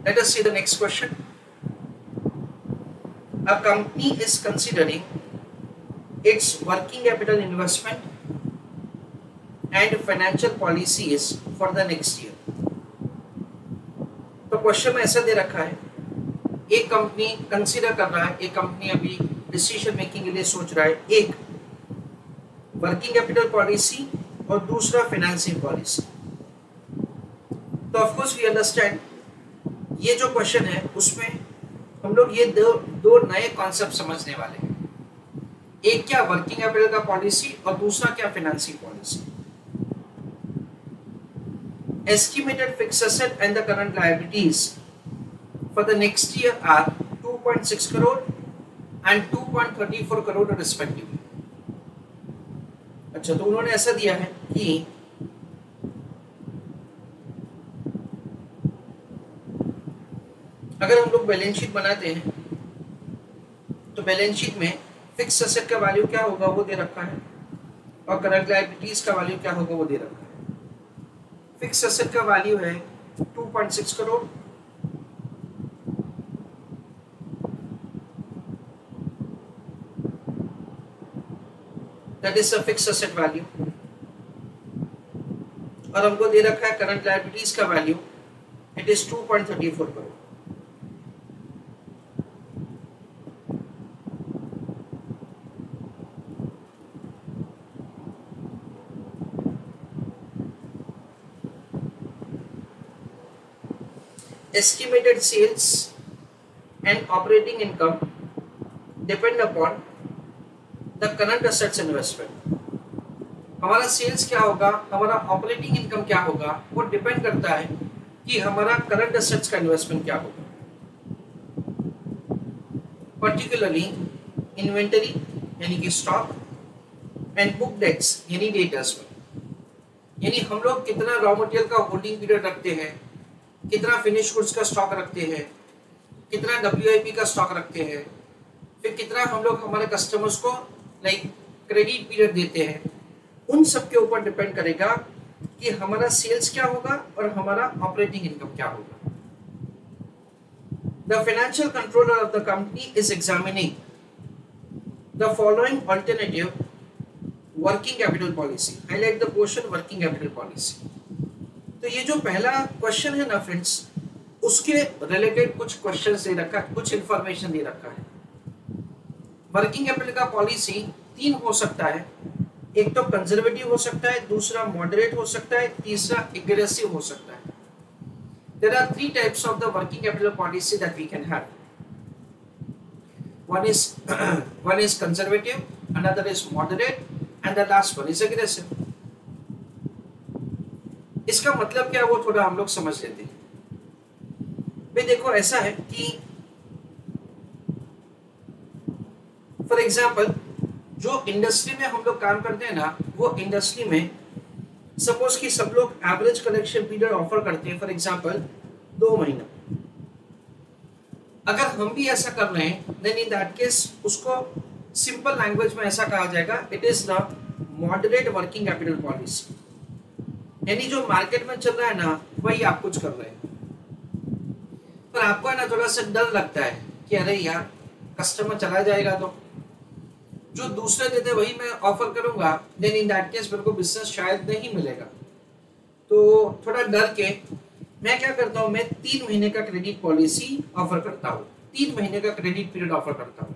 Let us see the next question. A company is considering its working capital investment and financial policies for the next year. तो question में ऐसा दे रखा है, एक company consider कर रहा है, एक कंपनी अभी डिसीजन मेकिंग के लिए सोच रहा है, एक वर्किंग कैपिटल पॉलिसी और दूसरा फाइनेंसिंग पॉलिसी। तो ऑफ कोर्स वी अंडरस्टैंड ये जो क्वेश्चन है उसमें हम लोग ये दो नए कॉन्सेप्ट समझने वाले हैं, एक क्या वर्किंग कैपिटल का पॉलिसी और दूसरा क्या financing policy. Estimated fixed asset and the current liabilities for the next year are 2.6 crore and 2.34 crore respectively. अच्छा, तो उन्होंने ऐसा दिया है कि अगर हम लोग बैलेंस शीट बनाते हैं तो बैलेंस शीट में फिक्स एसेट का वैल्यू क्या होगा वो दे रखा है और करंट लायबिलिटीज का वैल्यू क्या होगा वो दे रखा है। फिक्स एसेट का वैल्यू है 2.6 crore that is the fix asset value, और हमको दे रखा है करंट लायबिलिटीज का value, it is 2.34 crore. Estimated sales and operating income depend upon the current assets investment. हमारा सेल्स क्या होगा, हमारा ऑपरेटिंग इनकम क्या होगा, वो डिपेंड करता है कि हमारा करंट एसेट्स का इन्वेस्टमेंट क्या होगा। पर्टिकुलरली इन्वेंटरी यानी कि स्टॉक एंड बुक डेट्स यानी डेटर्स में, यानी हम लोग कितना रॉ मटेरियल का होल्डिंग पीरियड रखते हैं, कितना फिनिश गुड्स का स्टॉक रखते हैं, कितना WIP का स्टॉक रखते हैं, फिर कितना हम लोग हमारे कस्टमर्स को लाइक क्रेडिट पीरियड देते हैं, उन सब के ऊपर डिपेंड करेगा कि हमारा सेल्स क्या होगा और हमारा ऑपरेटिंग इनकम क्या होगा। The financial controller of the company is examining the following alternative working capital policy. Highlight the portion working capital policy. तो ये जो पहला क्वेश्चन है ना फ्रेंड्स, उसके रिलेटेड कुछ क्वेश्चंस दे रखा है, कुछ इंफॉर्मेशन दे रखा है। वर्किंग कैपिटल का पॉलिसी तीन हो सकता है, एक तो कंजर्वेटिव हो सकता है, दूसरा मॉडरेट हो सकता है, तीसरा एग्रेसिव हो सकता है। There are three types of the working capital policy that we can have. one is conservative, another is moderate and the last one is aggressive. इसका मतलब क्या वो थोड़ा हम लोग समझ लेते हैं। भाई देखो ऐसा है कि फॉर एग्जाम्पल जो इंडस्ट्री में हम लोग काम करते हैं ना, वो इंडस्ट्री में सपोज कि सब लोग एवरेज कलेक्शन पीरियड ऑफर करते हैं, फॉर एग्जाम्पल 2 महीना। अगर हम भी ऐसा कर रहे हैं देन इन दैट केस उसको सिंपल लैंग्वेज में ऐसा कहा जाएगा, it is the moderate working capital policy. यानी जो मार्केट में चल रहा है ना वही आप कुछ कर रहे हैं, पर आपको है ना थोड़ा सा डर लगता है कि अरे यार कस्टमर चला जाएगा तो जो दूसरे देते वही मैं ऑफर करूंगा, देन इन दैट केस मेरे को बिजनेस शायद नहीं मिलेगा। तो थोड़ा डर के मैं क्या करता हूँ, मैं 3 महीने का क्रेडिट पॉलिसी ऑफर करता हूँ, 3 महीने का क्रेडिट पीरियड ऑफर करता हूँ।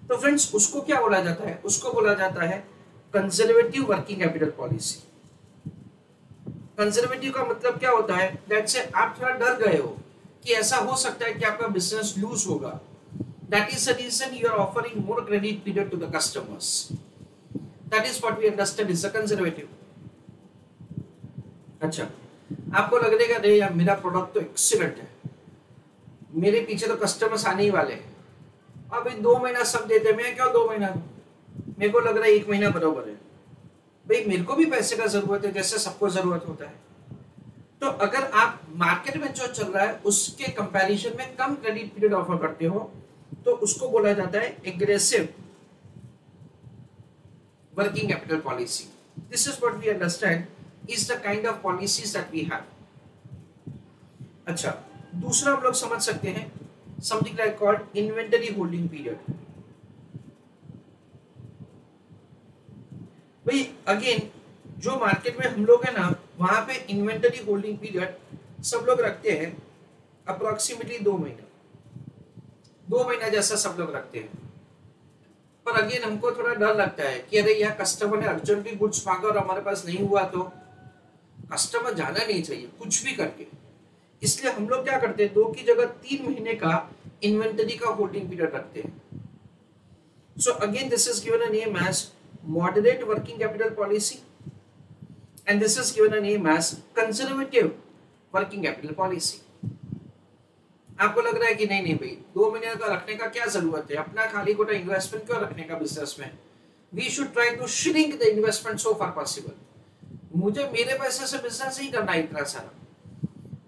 तो फ्रेंड्स उसको क्या बोला जाता है, उसको बोला जाता है conservative working capital policy. Conservative का मतलब क्या होता है, दैट से आप थोड़ा डर गए हो कि ऐसा हो सकता है कि आपका बिजनेस लूज होगा, that is the reason you are offering more credit period to the customers. That is what we understand is the conservative. अच्छा, आपको लगेगा नहीं यार मेरा प्रोडक्ट तो एक्सीलेंट है, मेरे पीछे तो कस्टमर्स आने ही वाले हैं, अब 2 महीना सब देते, मैं क्यों 2 महीना, मेरे को लग रहा है 1 महीना बराबर है। भाई मेरे को भी पैसे का जरूरत है जैसे सबको जरूरत होता है। तो अगर आप मार्केट में जो चल रहा है उसके कंपैरिजन में कम क्रेडिट पीरियड ऑफर करते हो तो उसको बोला जाता है aggressive working capital policy. This is what we understand is the kind of policies that we have. अच्छा, दूसरा हम लोग समझ सकते हैं something like called inventory holding period. भाई अगेन जो मार्केट में हम लोग है ना वहां पे इन्वेंटरी होल्डिंग पीरियड सब लोग रखते हैं अप्रोक्सीमेटली 2 महीना, 2 महीना जैसा सब लोग रखते हैं। पर अगेन हमको थोड़ा डर लगता है कि अरे यार कस्टमर ने अर्जेंटली गुड्स मांगा और हमारे पास नहीं हुआ तो कस्टमर जाना नहीं चाहिए कुछ भी करके। इसलिए हम लोग क्या करते हैं 2 की जगह 3 महीने का इन्वेंटरी का होल्डिंग पीरियड रखते हैं। So again this is given a name as moderate working capital policy and this is given a name as conservative working capital policy. आपको लग रहा है कि नहीं नहीं भाई 2 महीने का रखने का क्या जरूरत है, अपना खाली खोटा इन्वेस्टमेंट क्यों रखने का बिजनेस में। We should try to shrink the investment so far possible. मुझे मेरे पैसे से बिजनेस नहीं करना है इतना सारा,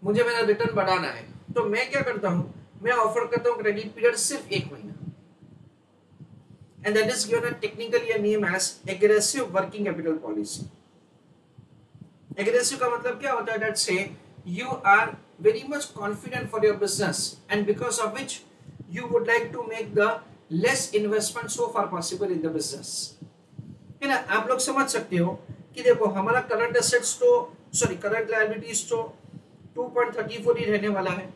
मुझे मेरा रिटर्न बढ़ाना है। तो मैं क्या करता हूं, मैं ऑफर करता हूं क्रेडिट पीरियड सिर्फ 1 महीना and that is given technically a name as aggressive working capital policy. Aggressive का मतलब क्या होता है, दैट से you are very much confident for your business and because of which you would like to make the less investment so far possible in the business, है ना। आप लोग समझ सकते हो कि देखो हमारा करंट एसेट्स तो करंट लायबिलिटीज तो 2.34 ही रहने वाला है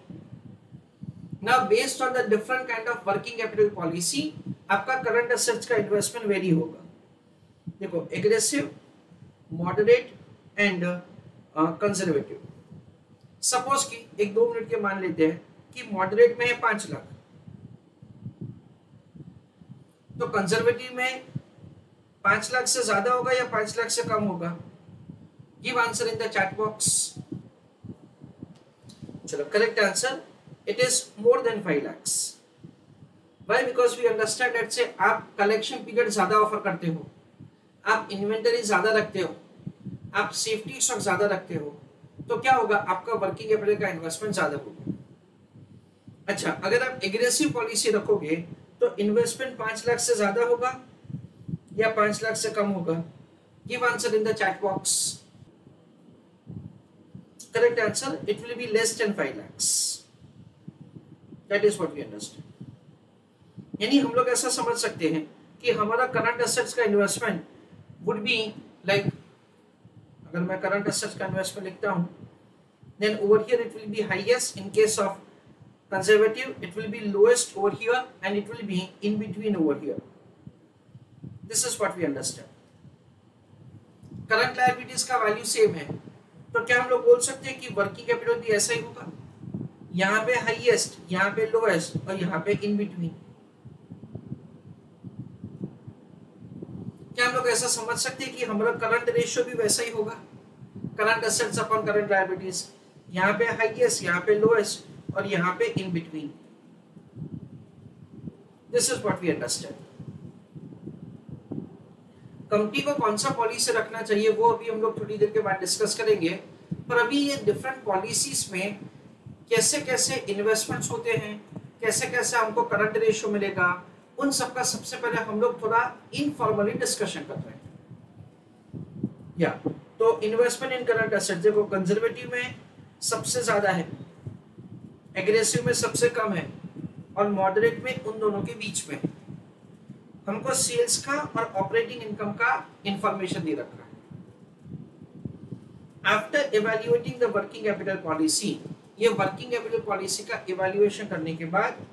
ना। Based on the different kind of working capital policy आपका करंट एसेट्स का इन्वेस्टमेंट वेरी होगा। देखो aggressive, moderate and conservative. Suppose कि 1-2 मिनट के मान लेते हैं कि मॉडरेट में है 5 लाख, तो कंजर्वेटिव में 5 लाख से ज्यादा होगा या 5 लाख से कम होगा। Give answer in the chat box. चलो correct answer it is more than 5 lakhs। Why? Because we understand that say आप कलेक्शन पीरियड ज्यादा ऑफर करते हो, आप इन्वेंटरी ज्यादा रखते हो, आप सेफ्टी स्टॉक ज्यादा रखते हो, तो क्या होगा आपका वर्किंग कैपिटल का इन्वेस्टमेंट ज्यादा होगा। अच्छा अगर आप एग्रेसिव पॉलिसी रखोगे तो इन्वेस्टमेंट 5 लाख से ज्यादा होगा या 5 लाख से कम होगा। Give answer in the chat box. Correct answer it will be less than 5 lakhs। That is what we understand. यानी हम लोग ऐसा समझ सकते हैं कि हमारा करंट एसेट्स का इन्वेस्टमेंट वुड बी लाइक, अगर मैं करंट एसेट्स का इन्वेस्टमेंट लिखता हूं then over here it will be highest in case of conservative, it will be lowest over here and it will be in between over here. This is what we understand. Current liabilities का value same है तो क्या हम लोग बोल सकते हैं कि वर्किंग कैपिटल भी ऐसा ही होगा, यहाँ पे हाईएस्ट, यहाँ पे लोएस्ट और यहाँ पे इन बिटवीन। क्या हम लोग ऐसा समझ सकते हैं कि हमारा करंट रेशियो भी वैसा ही होगा, current assets upon current liabilities, यहाँ पे हाईएस्ट, यहाँ पे लोएस्ट और यहाँ पे in between. This is what we understand. Company को कौन सा पॉलिसी रखना चाहिए वो अभी हम लोग थोड़ी देर के बाद डिस्कस करेंगे, पर अभी ये डिफरेंट पॉलिसीज में कैसे कैसे इन्वेस्टमेंट्स होते हैं, कैसे कैसे हमको करंट रेशियो मिलेगा, उन सब का सबसे पहले हम लोग थोड़ा इनफॉर्मली डिस्कशन कर रहे हैं। या तो इन्वेस्टमेंट इन करंट एसेट देखो कंजर्वेटिव में सबसे ज्यादा है, एग्रेसिव में सबसे कम है और मॉडरेट में उन दोनों के बीच में। हमको सेल्स का और ऑपरेटिंग इनकम का इंफॉर्मेशन दे रखा है। After evaluating the working capital policy, ये वर्किंग कैपिटल पॉलिसी का इवैल्यूएशन करने के बाद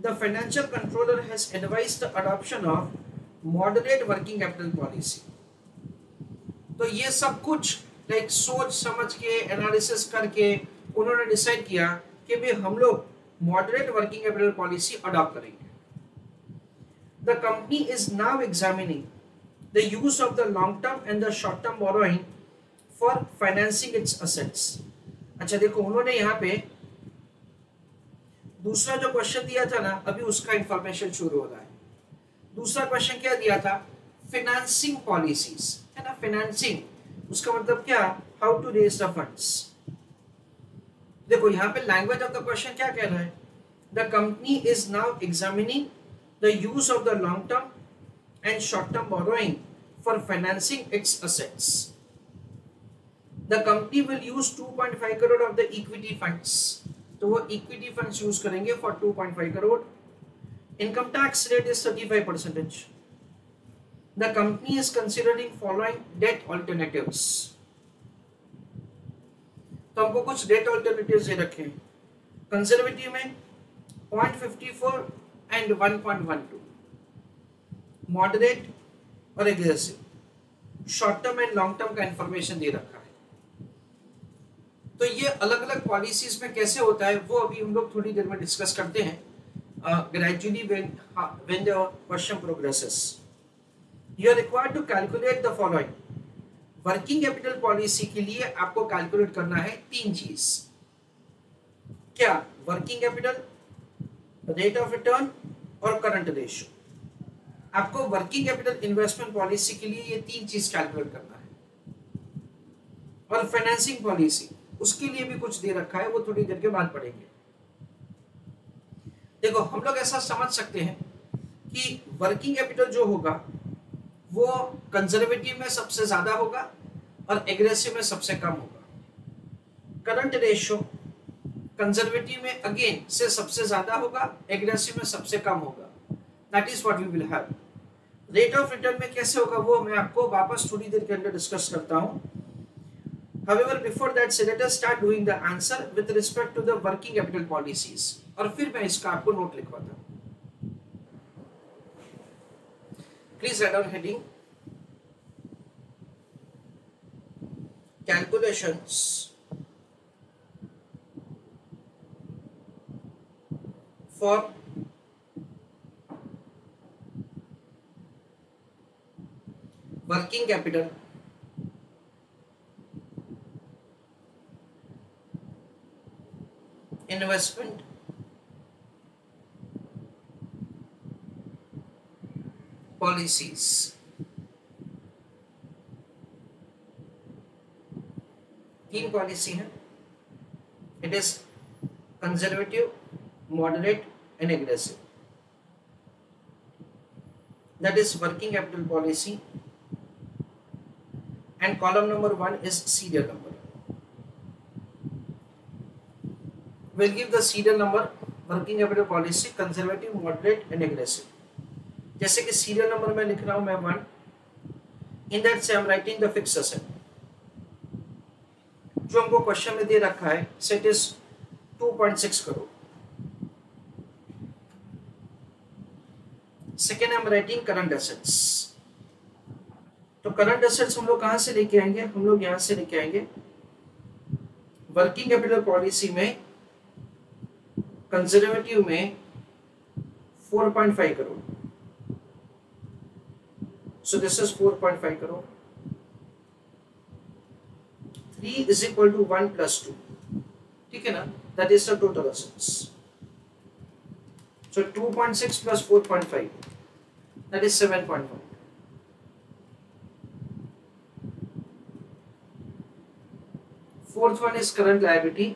the financial controller has advised the adoption of moderate working capital policy. तो ये सब कुछ लाइक सोच समझ के एनालिसिस करके उन्होंने डिसाइड किया कि भाई हम लोग moderate working capital policy adopt करेंगे। The company is now examining the use of the long-term and the short-term borrowing for financing its assets. अच्छा देखो उन्होंने यहाँ पे दूसरा जो क्वेश्चन दिया था ना, अभी उसका इंफॉर्मेशन शुरू हो रहा है। दूसरा क्वेश्चन क्या दिया था, फाइनेंसिंग पॉलिसीज, है ना। फाइनेंसिंग उसका मतलब क्या, how to raise the funds. देखो यहाँ पे लैंग्वेज ऑफ द क्वेश्चन क्या कह रहा है, the company is now examining the use of the long term and short term borrowing for financing its assets. The company will use 2.5 crore of the equity funds तो वो equity fund use करेंगे for 2.5 crore. Income tax rate is 35%। The company is considering following debt alternatives. तो हमको कुछ date alternatives दे रखे हैं। Conservative में 0.54 and 1.12, moderate और aggressive, short term and long term का इंफॉर्मेशन दे रखा है। तो ये अलग अलग पॉलिसीज में कैसे होता है वो अभी हम लोग थोड़ी देर में डिस्कस करते हैं, gradually when the question progresses. You are required to calculate the following. Working capital policy के लिए आपको कैलकुलेट करना है 3 चीज। क्या? Working capital, rate of return और करंट रेशियो। आपको वर्किंग कैपिटल इन्वेस्टमेंट पॉलिसी के लिए ये 3 चीज कैलकुलेट करना है। और फाइनेंसिंग पॉलिसी उसके लिए भी कुछ दे रखा है, वो थोड़ी देर के बाद पढ़ेंगे। देखो हम लोग ऐसा समझ सकते हैं कि वर्किंग कैपिटल जो होगा वो कंजर्वेटिव में सबसे ज्यादा होगा और एग्रेसिव में सबसे कम होगा। करंट रेशियो कंजर्वेटिव में अगेन से सबसे ज्यादा होगा, एग्रेसिव में सबसे कम होगा। That is what we will have. Rate of return में कैसे होगा वो मैं आपको वापस थोड़ी देर के अंदर डिस्कस करता हूं। However, before that, let us start doing the answer with respect to the working capital policies. और फिर मैं इसका आपको नोट लिखवाता हूं। Please write down heading calculations for working capital investment policies। तीन पॉलिसी है। It is conservative, moderate and aggressive. That is working capital policy and column number 1 is serial number. We'll give the serial number working capital policy conservative, moderate and aggressive. जैसे कि serial number में लिख रहा हूं मैं 1, in that से I'm writing the fixed asset जो हमको क्वेश्चन में दे रखा है, set is 2.6 crore. Second I'm writing current assets। तो करंट एसेट्स हम लोग कहां से लेके आएंगे? हम लोग यहां से लेके आएंगे वर्किंग कैपिटल पॉलिसी में, कंजर्वेटिव में 4.5 crore. So this is 4.5 crore. 3 is equal to 1 plus 2, ठीक है ना? That is the total assets. So 2.6 plus 4.5 that is 7.1। Fourth one is current liability,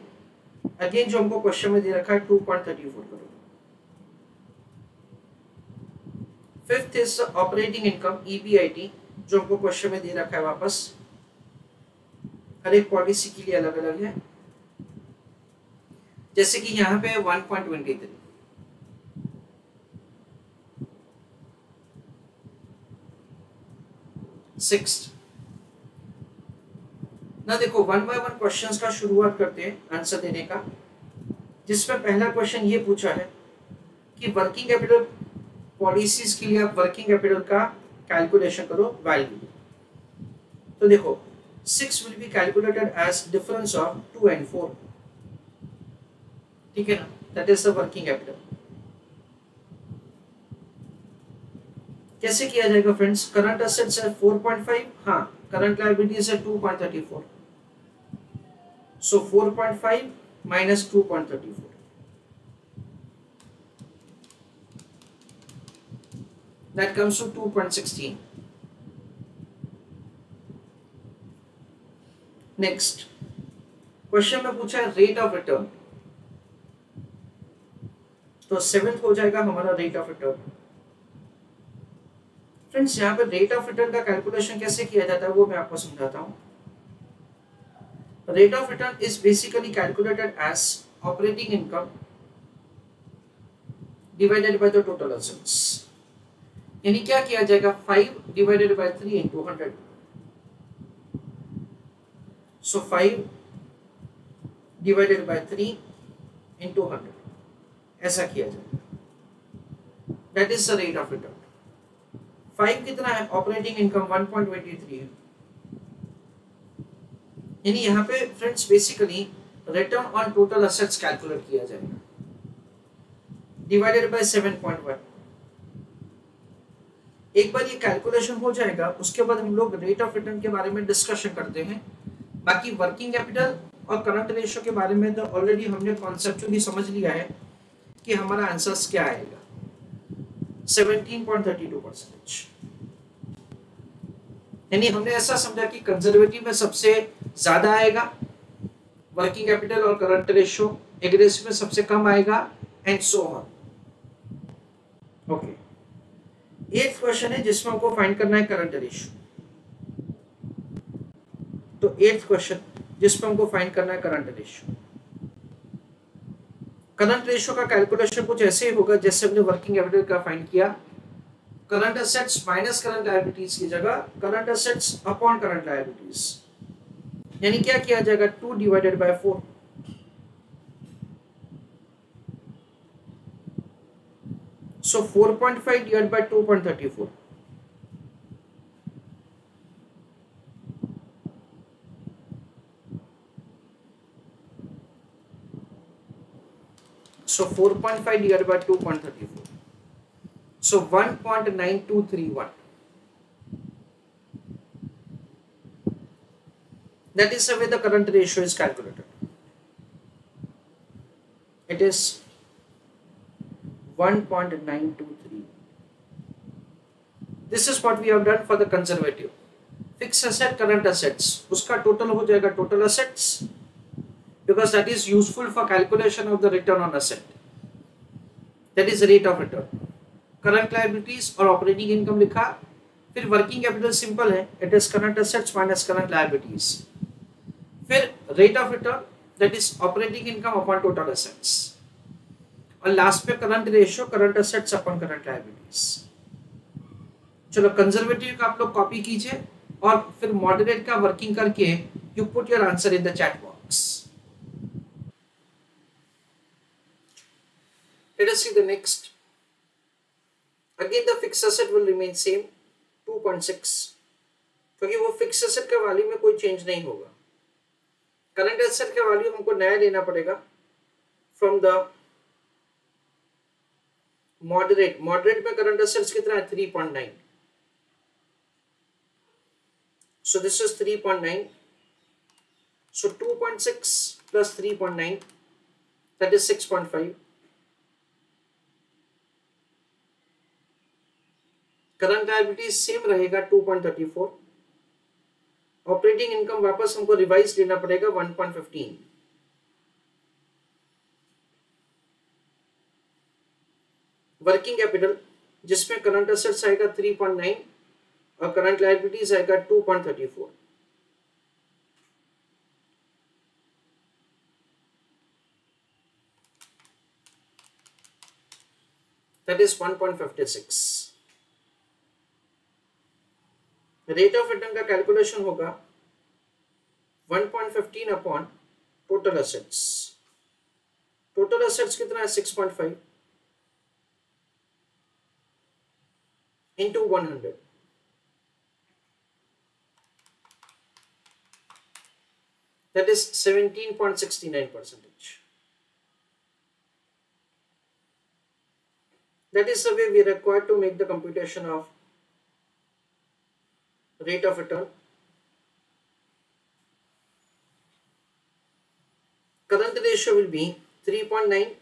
again जो हमको क्वेश्चन में दे रखा है 2.34 crore. Fifth is operating income EBIT जो हमको क्वेश्चन में दे रखा है वापस, हर एक पॉलिसी के लिए अलग अलग है। जैसे कि यहां पे 1.23। सिक्स्थ ना, देखो 1 by 1 क्वेश्चंस का शुरुआत करते हैं आंसर देने का, जिसमें पहला क्वेश्चन ये पूछा है कि वर्किंग कैपिटल पॉलिसीज के लिए आप वर्किंग कैपिटल का कैलकुलेशन करो वैल्यू। तो देखो 6 will be calculated age difference of 2 and 4, ठीक है ना? That is the working capital. कैसे किया जाएगा फ्रेंड्स? करंट एसेट्स है 4.5, हाँ करंट लायबिलिटीज है 2.34, so 4.5 minus 2.34, that comes to 2.16. Next question में पूछा है रेट ऑफ रिटर्न, तो 7th हो जाएगा हमारा रेट ऑफ रिटर्न। फ्रेंड्स यहाँ पे रेट ऑफ रिटर्न का कैलकुलेशन कैसे किया जाता है वो मैं आपको समझाता हूँ। Rate of return is basically calculated as operating income divided by the total assets, यानी क्या किया जाएगा 5 divided by 3 into 100। So 5 divided by 3 into 100 ऐसा किया जाएगा। That is the rate of return. 5 कितना है, ऑपरेटिंग इनकम 1.23 है, यानी यहाँ पे friends basically return on total assets calculate किया जाएगा डिवाइडेड बाय 7.1। एक बार ये कैलकुलेशन हो जाएगा उसके बाद हम लोग रेट ऑफ रिटर्न के बारे में डिस्कशन करते हैं। बाकी वर्किंग कैपिटल और करंट रेशियो के बारे में तो ऑलरेडी हमने कॉन्सेप्चुअली समझ लिया है कि हमारा आंसर्स क्या आएगा, 17.32%। यानी हमने ऐसा समझा कि कंजर्वेटिव में सबसे ज्यादा आएगा वर्किंग कैपिटल और करंट रेशियो, एग्रेसिव में सबसे कम आएगा, and so on. Okay, 8th question है जिसमें हमको फाइंड करना है करंट रेशियो। तो 8th क्वेश्चन जिसमें हमको फाइंड करना है करंट रेशियो। करंट रेशियो का कैलकुलेशन कुछ ऐसे ही होगा जैसे हमने वर्किंग कैपिटल का फाइंड किया, current assets minus current liabilities की जगह current assets upon current liabilities, यानी क्या किया जाएगा 2 divided by 4। So 4.5 divided by 2.34. So 4.5 divided by 2.34. So 1.9231. That is the way the current ratio is calculated. It is 1.923. This is what we have done for the conservative. Fixed asset, current assets, उसका total हो जाएगा total assets, because that is useful for calculation of the return on asset. That is rate of return. Current liabilities और operating income लिखा, फिर working capital simple है, it is current assets minus current liabilities. फिर rate of return, that is operating income upon total assets. और last पे current ratio, current assets upon current liabilities. चलो conservative का आप लोग कॉपी कीजिए और फिर मॉडरेट का वर्किंग करके you put your answer in the chat box. Let us see the next. Again the fixed asset will remain same 2.6, क्योंकि वो फिक्स्ड एसेट का वैल्यू में कोई चेंज नहीं होगा। करंट एसेट का वैल्यू हमको नया लेना पड़ेगा फ्रॉम द मॉडरेट। मॉडरेट में करंट एसेट्स कितना है 3.9, so this is 3.9, so 2.6 plus 3.9 that is 6.5. Current liability same रहेगा 2.34। ऑपरेटिंग इनकम वापस हमको रिवाइज लेना पड़ेगा 1.15। वर्किंग कैपिटल जिसमें करंट एसेट्स आएगा 3.9 और करंट लायबिलिटीज आएगा 2.34। that is 1.56। Rate of return का कैलकुलेशन होगा 1.15 upon total assets. Total assets कितना है 6.5 into 100, that is 17.69%. That is the way we require to make the computation of rate of return. Current ratio will be 3.9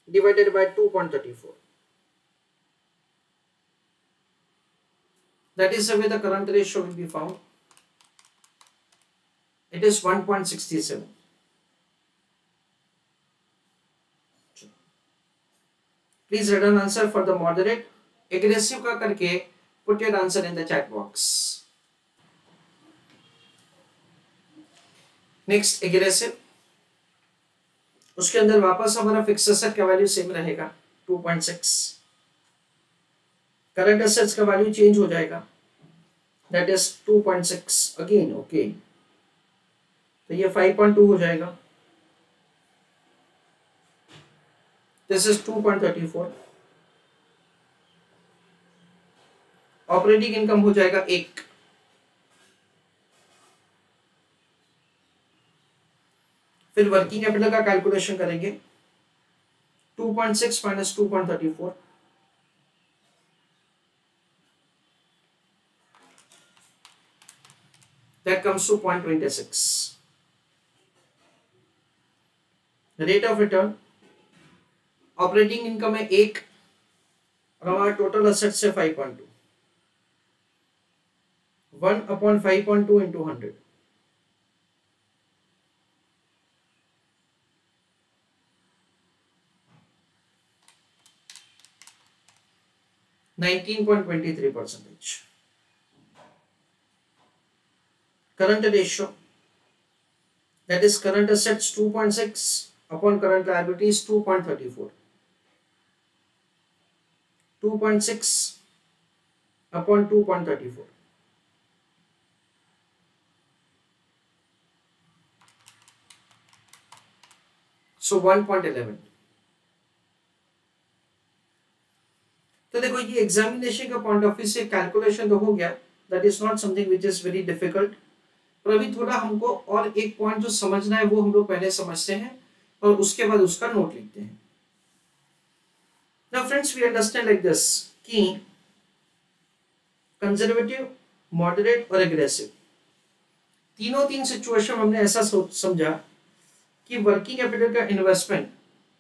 divided by 2.34. That is the way the current ratio will be found. It is 1.67. Please write an answer for the moderate. Aggressive का करके put your answer in the chat box. Next aggressive, उसके अंदर वापस हमारा fix asset का value same रहेगा 2.6, current assets का value change हो जाएगा, दैट इज 2.6 अगेन। ओके, तो ये 5.2 हो जाएगा, दिस इज 2.34। ऑपरेटिंग इनकम हो जाएगा 1, फिर वर्किंग कैपिटल का कैलकुलेशन करेंगे, 2.6 minus 2.34, that comes to 0.26। Rate of return, operating income है 1 और हमारा टोटल असेट से 5.2, 1/5.2 into 100, 19.23%। current ratio, that is current assets 2.6 upon current liabilities 2.34, 2.6 upon 2.34, so 1.11। तो देखो ये एग्जामिनेशन का पॉइंट ऑफ व्यू से कैलकुलेशन तो हो गया, that is not something which is very difficult, पर अभी थोड़ा हमको और एक पॉइंट जो समझना है वो हम लोग पहले समझते हैं और उसके बाद उसका नोट लिखते हैं। Now friends, we understand like this कि कंजर्वेटिव, मॉडरेट और एग्रेसिव, तीन सिचुएशन हमने ऐसा समझा कि वर्किंग कैपिटल का इन्वेस्टमेंट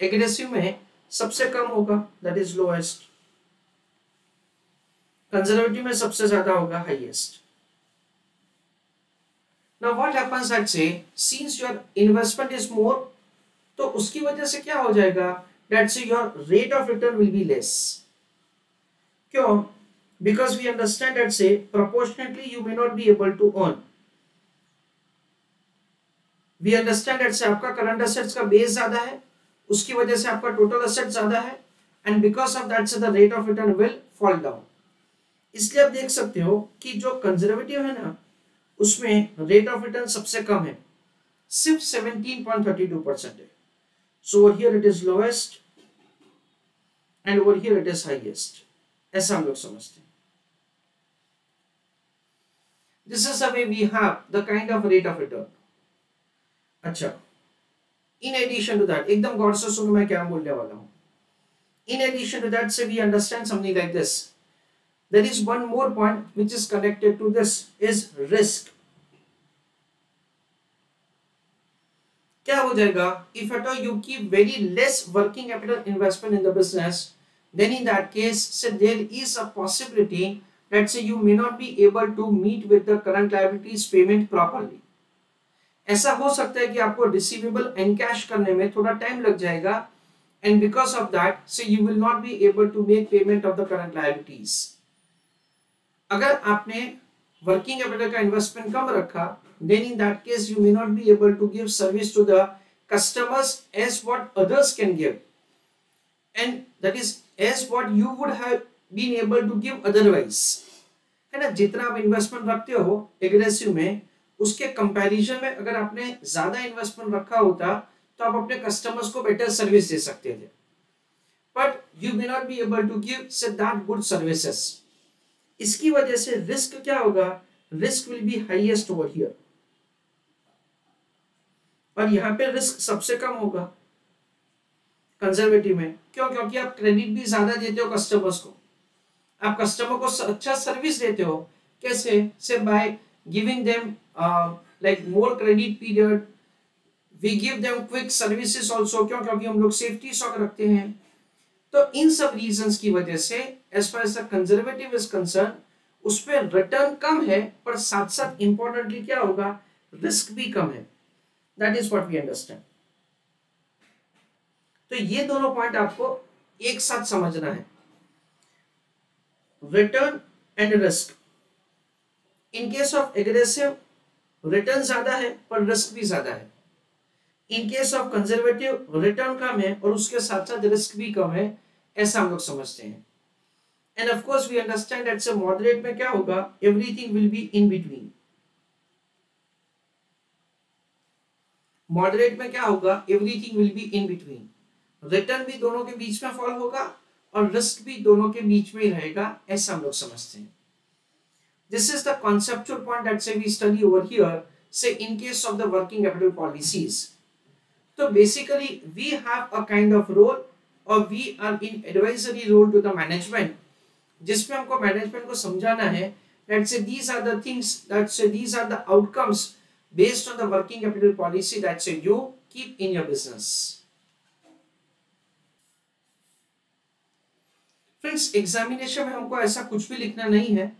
एग्रेसिव में सबसे कम होगा, दैट इज लोएस्ट, कंजर्वेटिव में सबसे ज्यादा होगा, highest. Now what happens that say since your investment is more, तो उसकी वजह से क्या हो जाएगा, that say your rate of return will be less। क्यों? Because we understand that say proportionately you may not be able to earn। We understand that say आपका current assets का बेस ज्यादा है, उसकी वजह से आपका total assets ज्यादा है, and because of that say the rate of return will fall down। इसलिए आप देख सकते हो कि जो कंजर्वेटिव है ना उसमें रेट ऑफ रिटर्न सबसे कम है, सिर्फ 17.32% है। So over here it is lowest and over here it is highest, ऐसा हम लोग समझते हैं। This is the way we have the kind of rate of return. अच्छा, इन एडिशन टू दैट, एकदम गौर से सुनो मैं क्या बोलने वाला हूं। In addition to that say we understand something like this, there is one more point which is connected to this is risk। क्या हो जाएगा, if at all you keep very less working capital investment in the business, then in that case say there is a possibility that say you may not be able to meet with the current liabilities payment properly। ऐसा हो सकता है कि आपको receivable encash करने में थोड़ा time लग जाएगा, and because of that say you will not be able to make payment of the current liabilities। अगर आपने वर्किंग कैपिटल का इन्वेस्टमेंट कम रखा, then in that case you may not be able to give service to the customers as what others can give, and that is as what you would have been able to give otherwise। है ना, जितना आप investment रखते हो aggressive में, उसके comparison में अगर आपने ज्यादा इन्वेस्टमेंट रखा होता तो आप अपने कस्टमर्स को बेटर सर्विस दे सकते थे, but you may not be able to give say that good services. इसकी वजह से रिस्क क्या होगा, risk will be highest over here, और यहां पे रिस्क सबसे कम होगा कंजर्वेटिव में। क्यों? क्योंकि आप क्रेडिट भी ज्यादा देते हो कस्टमर्स को, आप कस्टमर को अच्छा सर्विस देते हो। कैसे? Say by giving them like more credit period, we give them quick services also. क्यों? क्योंकि हम लोग सेफ्टी स्टॉक रखते हैं। तो इन सब रीजंस की वजह से as far as the conservative is concern, उसपे रिटर्न कम है, पर साथ साथ इंपॉर्टेंटली क्या होगा, रिस्क भी कम है। That is what we understand. तो ये दोनों पॉइंट आपको एक साथ समझना है, return and risk. In case of aggressive return ज्यादा है पर रिस्क भी ज्यादा है। In case of conservative return कम है और उसके साथ साथ रिस्क भी कम है, ऐसा हम लोग समझते हैं। And of course we understand that say moderate में क्या होगा, everything will be in between. Moderate में क्या होगा, everything will be in between. Return भी दोनों के बीच में फॉल होगा और रिस्क भी दोनों के बीच में ही रहेगा, ऐसा हम लोग समझते हैं। This is the conceptual point that say we study over here, say in case of the working capital policies. So basically we have a kind of role or we are in advisory role to the management, जिसमें हमको management को समझाना है that say these are the things, that say these are the outcomes based on the working capital policy that say you keep in your business. Friends examination में हमको ऐसा कुछ भी लिखना नहीं है।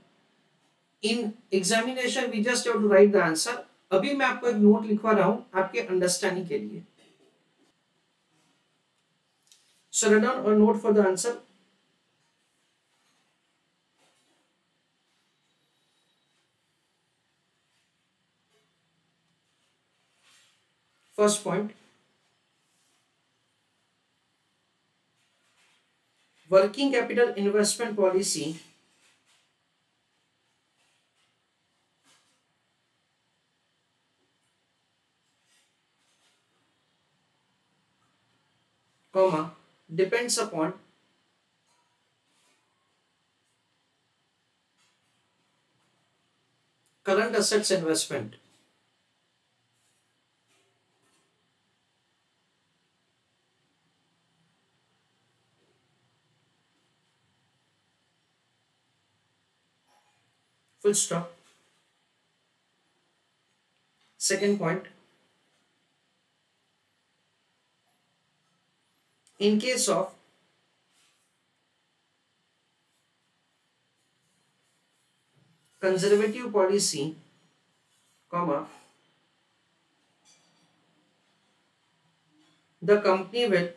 In examination we just have to write the answer. अभी मैं आपको एक नोट लिखवा रहा हूं आपके अंडरस्टैंडिंग के लिए। So write down a note for the answer. First point, working capital investment policy comma depends upon current assets investment, full stop. Second point, in case of conservative policy, comma, the company will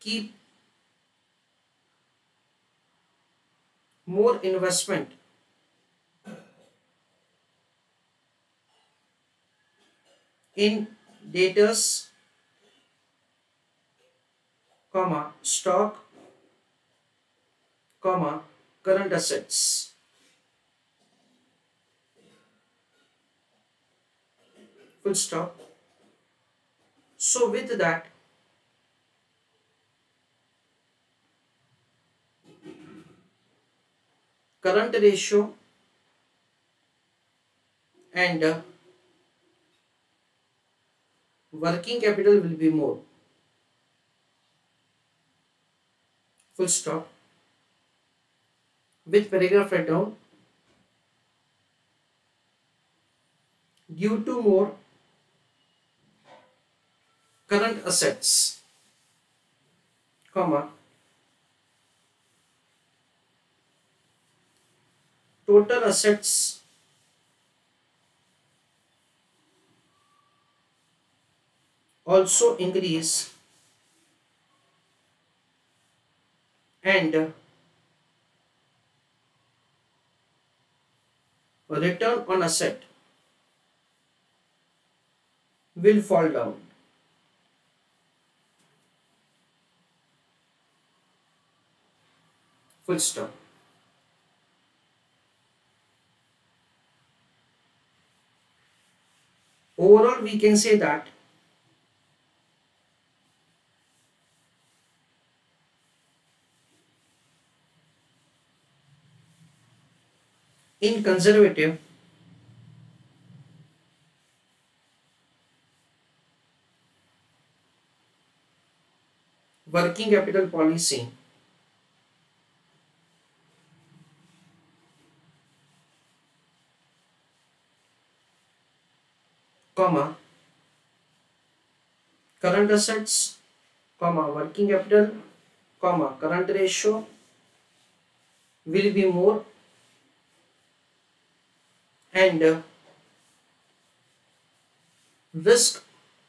keep more investment in debtors, comma, stock, comma, current assets. Full stop. So with that, current ratio and working capital will be more. Full stop. With paragraph write down, due to more current assets, comma, total assets also increase and return on asset will fall down. Full stop. Overall, we can say that in conservative, working capital policy, comma, current assets, comma, working capital, comma, current ratio will be more and risk,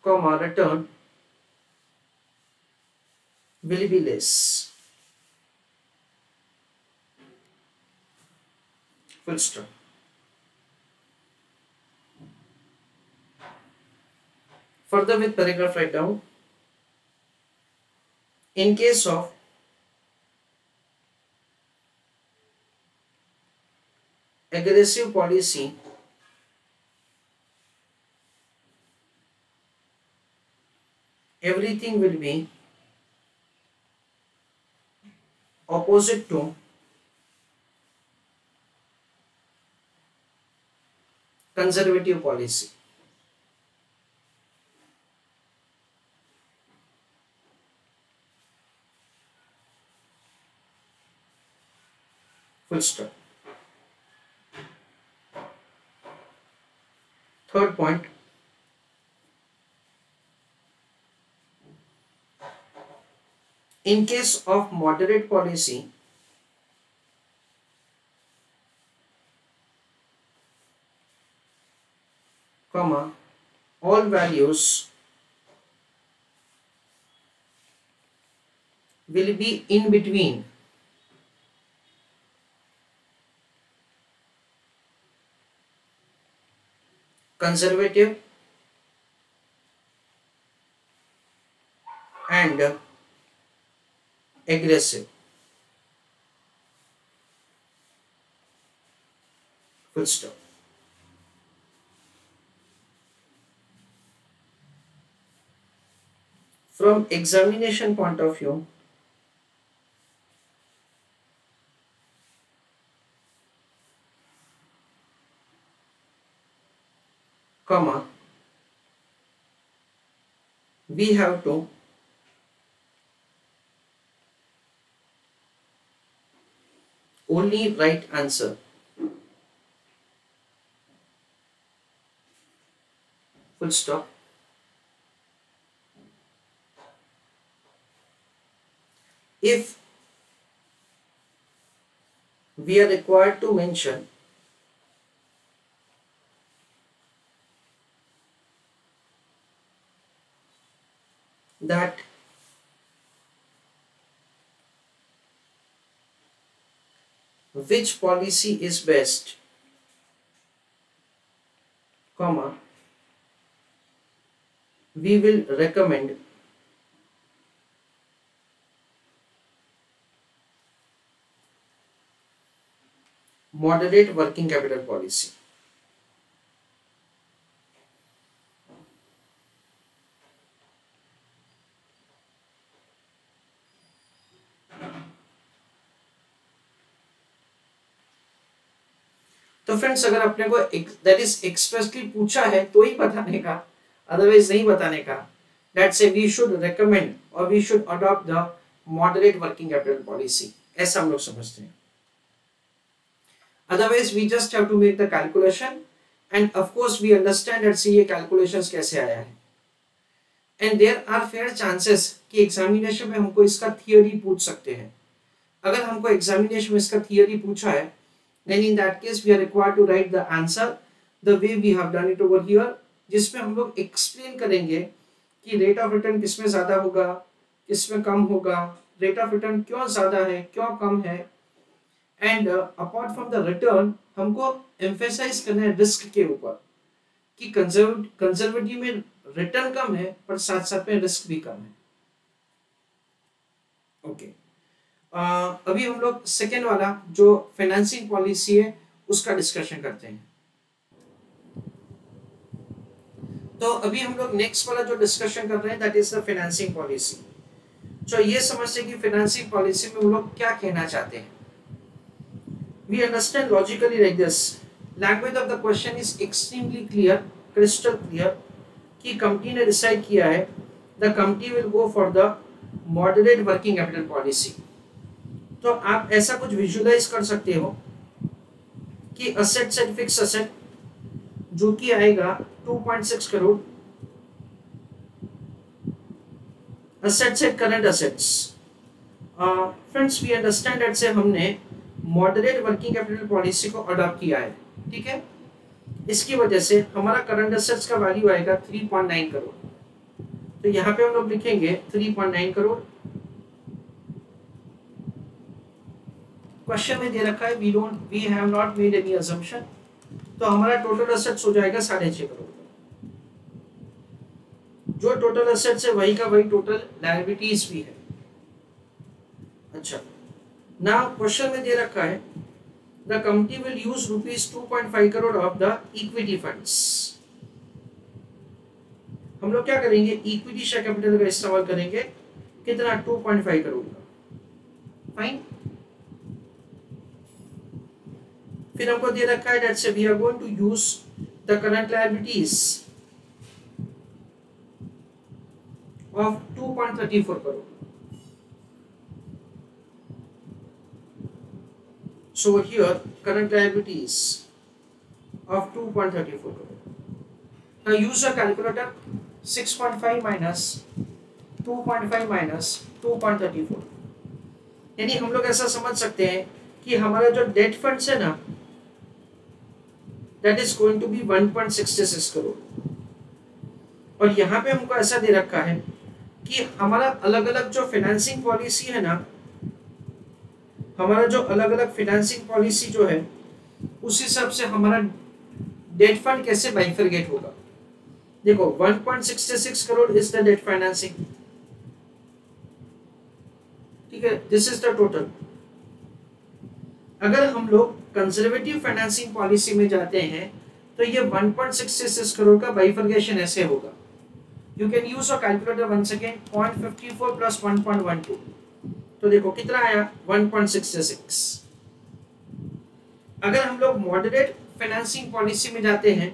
comma, return will be less. full stop. Further with paragraph write down, in case of aggressive policy, everything will be opposite to conservative policy. Full stop. Third point, in case of moderate policy, comma, all values will be in between conservative and aggressive. Full stop. From examination point of view, comma, we have to only right answer. Full stop. If we are required to mention that which policy is best, comma, we will recommend moderate working capital policy. तो friends, अगर अपने को that is expressly पूछा है तो ही बताने का, otherwise नहीं बताने का. That say we should recommend और we should adopt the moderate working capital policy, ऐसा हम लोग समझते हैं. Otherwise we just have to make the calculation and of course we understand that see ये कैलकुलेशंस कैसे आया है. And there are fair chances कि एग्जामिनेशन में हमको इसका थियरी पूछ सकते हैं. अगर हमको एग्जामिनेशन में इसका थियरी पूछा है, then in that case we are required to write the answer the way we have done it over here, जिसमें हम लोग एक्सप्लेन करेंगे कि रेट ऑफ रिटर्न किसमें ज्यादा होगा, किसमें कम होगा, रेट ऑफ रिटर्न क्यों ज्यादा है, क्यों कम है. And apart from the return हमको एम्फेसाइज करना है रिस्क के ऊपर कि कंजर्वेटिव में रिटर्न कम है पर साथ साथ में रिस्क भी कम है. ओके अभी हम लोग सेकेंड वाला जो फाइनेंसिंग पॉलिसी है उसका डिस्कशन करते हैं. तो अभी हम लोग नेक्स्ट वाला जो डिस्कशन कर रहे हैं that is the financing policy. तो ये समझते हैं कि फाइनेंसिंग पॉलिसी में हम लोग क्या कहना चाहते हैं. We understand logically like this. Language of the question is extremely clear, crystal clear कि कंपनी ने डिसाइड किया है the company will go for the moderate working capital policy. तो आप ऐसा कुछ विजुअलाइज कर सकते हो कि असेट सेट फिक्स असेट जो कि आएगा 2.6 crore, asset set current assets. Friends we understand that say हमने मॉडरेट वर्किंग कैपिटल पॉलिसी को अडॉप्ट किया है. ठीक है, इसकी वजह से हमारा करंट असेट्स का वैल्यू आएगा 3.9 करोड़. तो यहाँ पे हम लोग लिखेंगे 3.9 करोड़. क्वेश्चन में दे रखा है we have not made any assumption, तो हमारा टोटल एसेट्स हो जाएगा 6.5 करोड़। जो टोटल एसेट्स है वही का वही टोटल लायबिलिटीज भी है। अच्छा, नाउ क्वेश्चन में दे रखा है the company will use ₹2.5 crore of the equity funds. हम लोग क्या करेंगे, इक्विटी शेयर कैपिटल का इस्तेमाल करेंगे, कितना, 2.5 करोड़ का। फाइन, फिर हमको दे रखा है that say we are going to use the current liabilities of 2.34 crore. So here current liabilities of 2.34 crore. Now use a calculator. 6.5 minus 2.5 minus 2.34. यानी हम लोग ऐसा समझ सकते हैं कि हमारा जो डेट फंड्स है ना, that is going to be 1.66 crore. और यहाँ पे हमको ऐसा दे रखा है कि हमारा अलग अलग जो फाइनेंसिंग पॉलिसी है ना, हमारा जो अलग अलग फाइनेंसिंग पॉलिसी जो है, उस हिसाब से हमारा डेट फंड कैसे बाइफरगेट होगा। देखो 1.66 crore is the debt financing, ठीक है, दिस इज द टोटल। अगर हम लोग कंजर्वेटिव फाइनेंसिंग पॉलिसी में जाते हैं तो ये 1.66 करोड़ का बाइफरगेशन ऐसे होगा। You can use a calculator once again. 0.54 plus 1.12. तो देखो कितना आया, 1.66। अगर हम लोग मॉडरेट फाइनेंसिंग पॉलिसी में जाते हैं,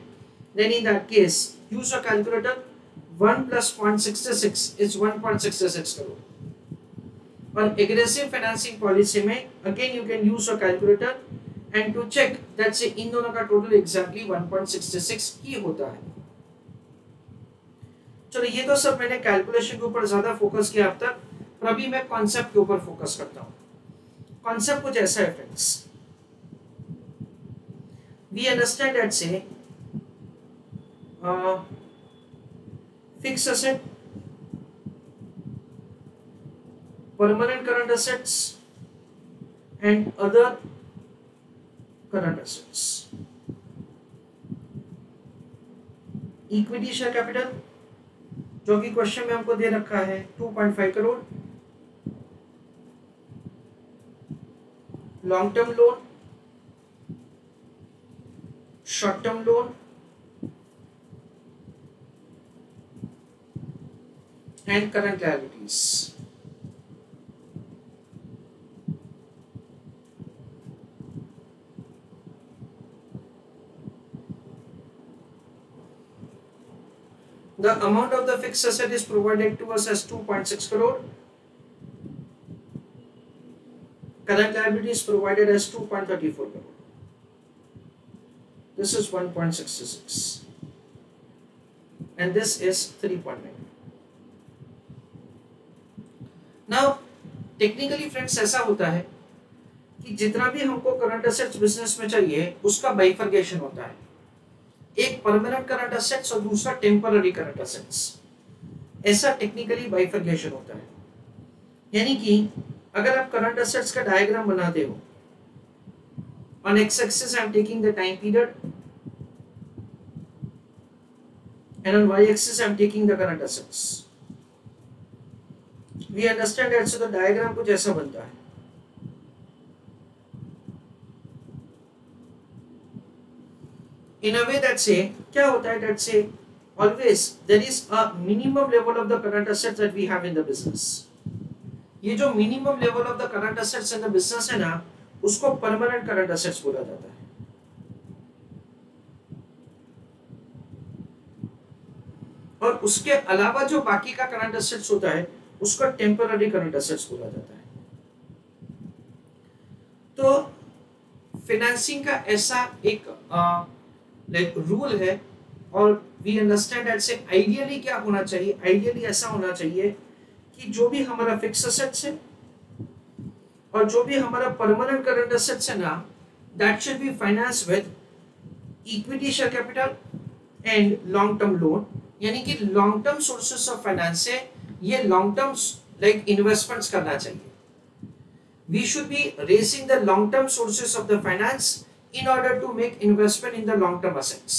then in that case use a calculator. 1 plus 0.66 is 1.66 crore. और एग्रेसिव फाइनेंसिंग पॉलिसी में again you can use a calculator and to check that से इन दोनों का टोटल एग्जैक्टली 1.66 ही होता है। चलो ये तो सब मैंने कैलकुलेशन के ऊपर ज्यादा फोकस किया अब तक, पर अभी मैं कॉन्सेप्ट के ऊपर फोकस करता हूं। कॉन्सेप्ट कुछ ऐसा है फ्रेंड्स, वी अंडरस्टैंड दैट से fix asset, permanent current assets and other current assets. Equity share capital जो कि क्वेश्चन में हमको दे रखा है 2.5 crore, long term loan, short term loan and current liabilities. The amount of the fixed asset is provided to us as 2.6 crore. Current liability is provided as 2.34 crore. This is 1.66 and this is 3.9. Now technically friends ऐसा होता है कि जितना भी हमको current assets business में चाहिए उसका बाइफरगेशन होता है, एक परमानेंट करंट एसेट्स और दूसरा टेम्पररी करंट एसेट्स, ऐसा टेक्निकली बाइफरगेशन होता है। यानी कि अगर आप करंट एसेट्स का डायग्राम बनाते हो, on X axis I am taking the time period and on Y axis I am taking the current assets, we understand that so the diagram कुछ ऐसा बनता है। In a way that say क्या होता है, that say always there is a minimum level of the current assets that we have in the business. ये जो minimum level of the current assets in the business है ना, उसको permanent current assets बोला जाता है। और उसके अलावा जो बाकी का करंट assets होता है उसको temporary current assets बोला जाता है। तो फाइनेंसिंग का ऐसा एक रूल है, और वी अंडरस्टैंड दैट से आइडियली क्या होना चाहिए, आइडियली ऐसा होना चाहिए कि जो भी हमारा फिक्स एसेट्स है और जो भी हमारा परमानेंट करंट एसेट्स है ना, that should be finance with equity share capital and long term loan. यानी कि long term sources of finance से ये लॉन्ग टर्म लाइक इन्वेस्टमेंट्स करना चाहिए। we should be raising the long term sources of the finance in order to make investment in the long term assets.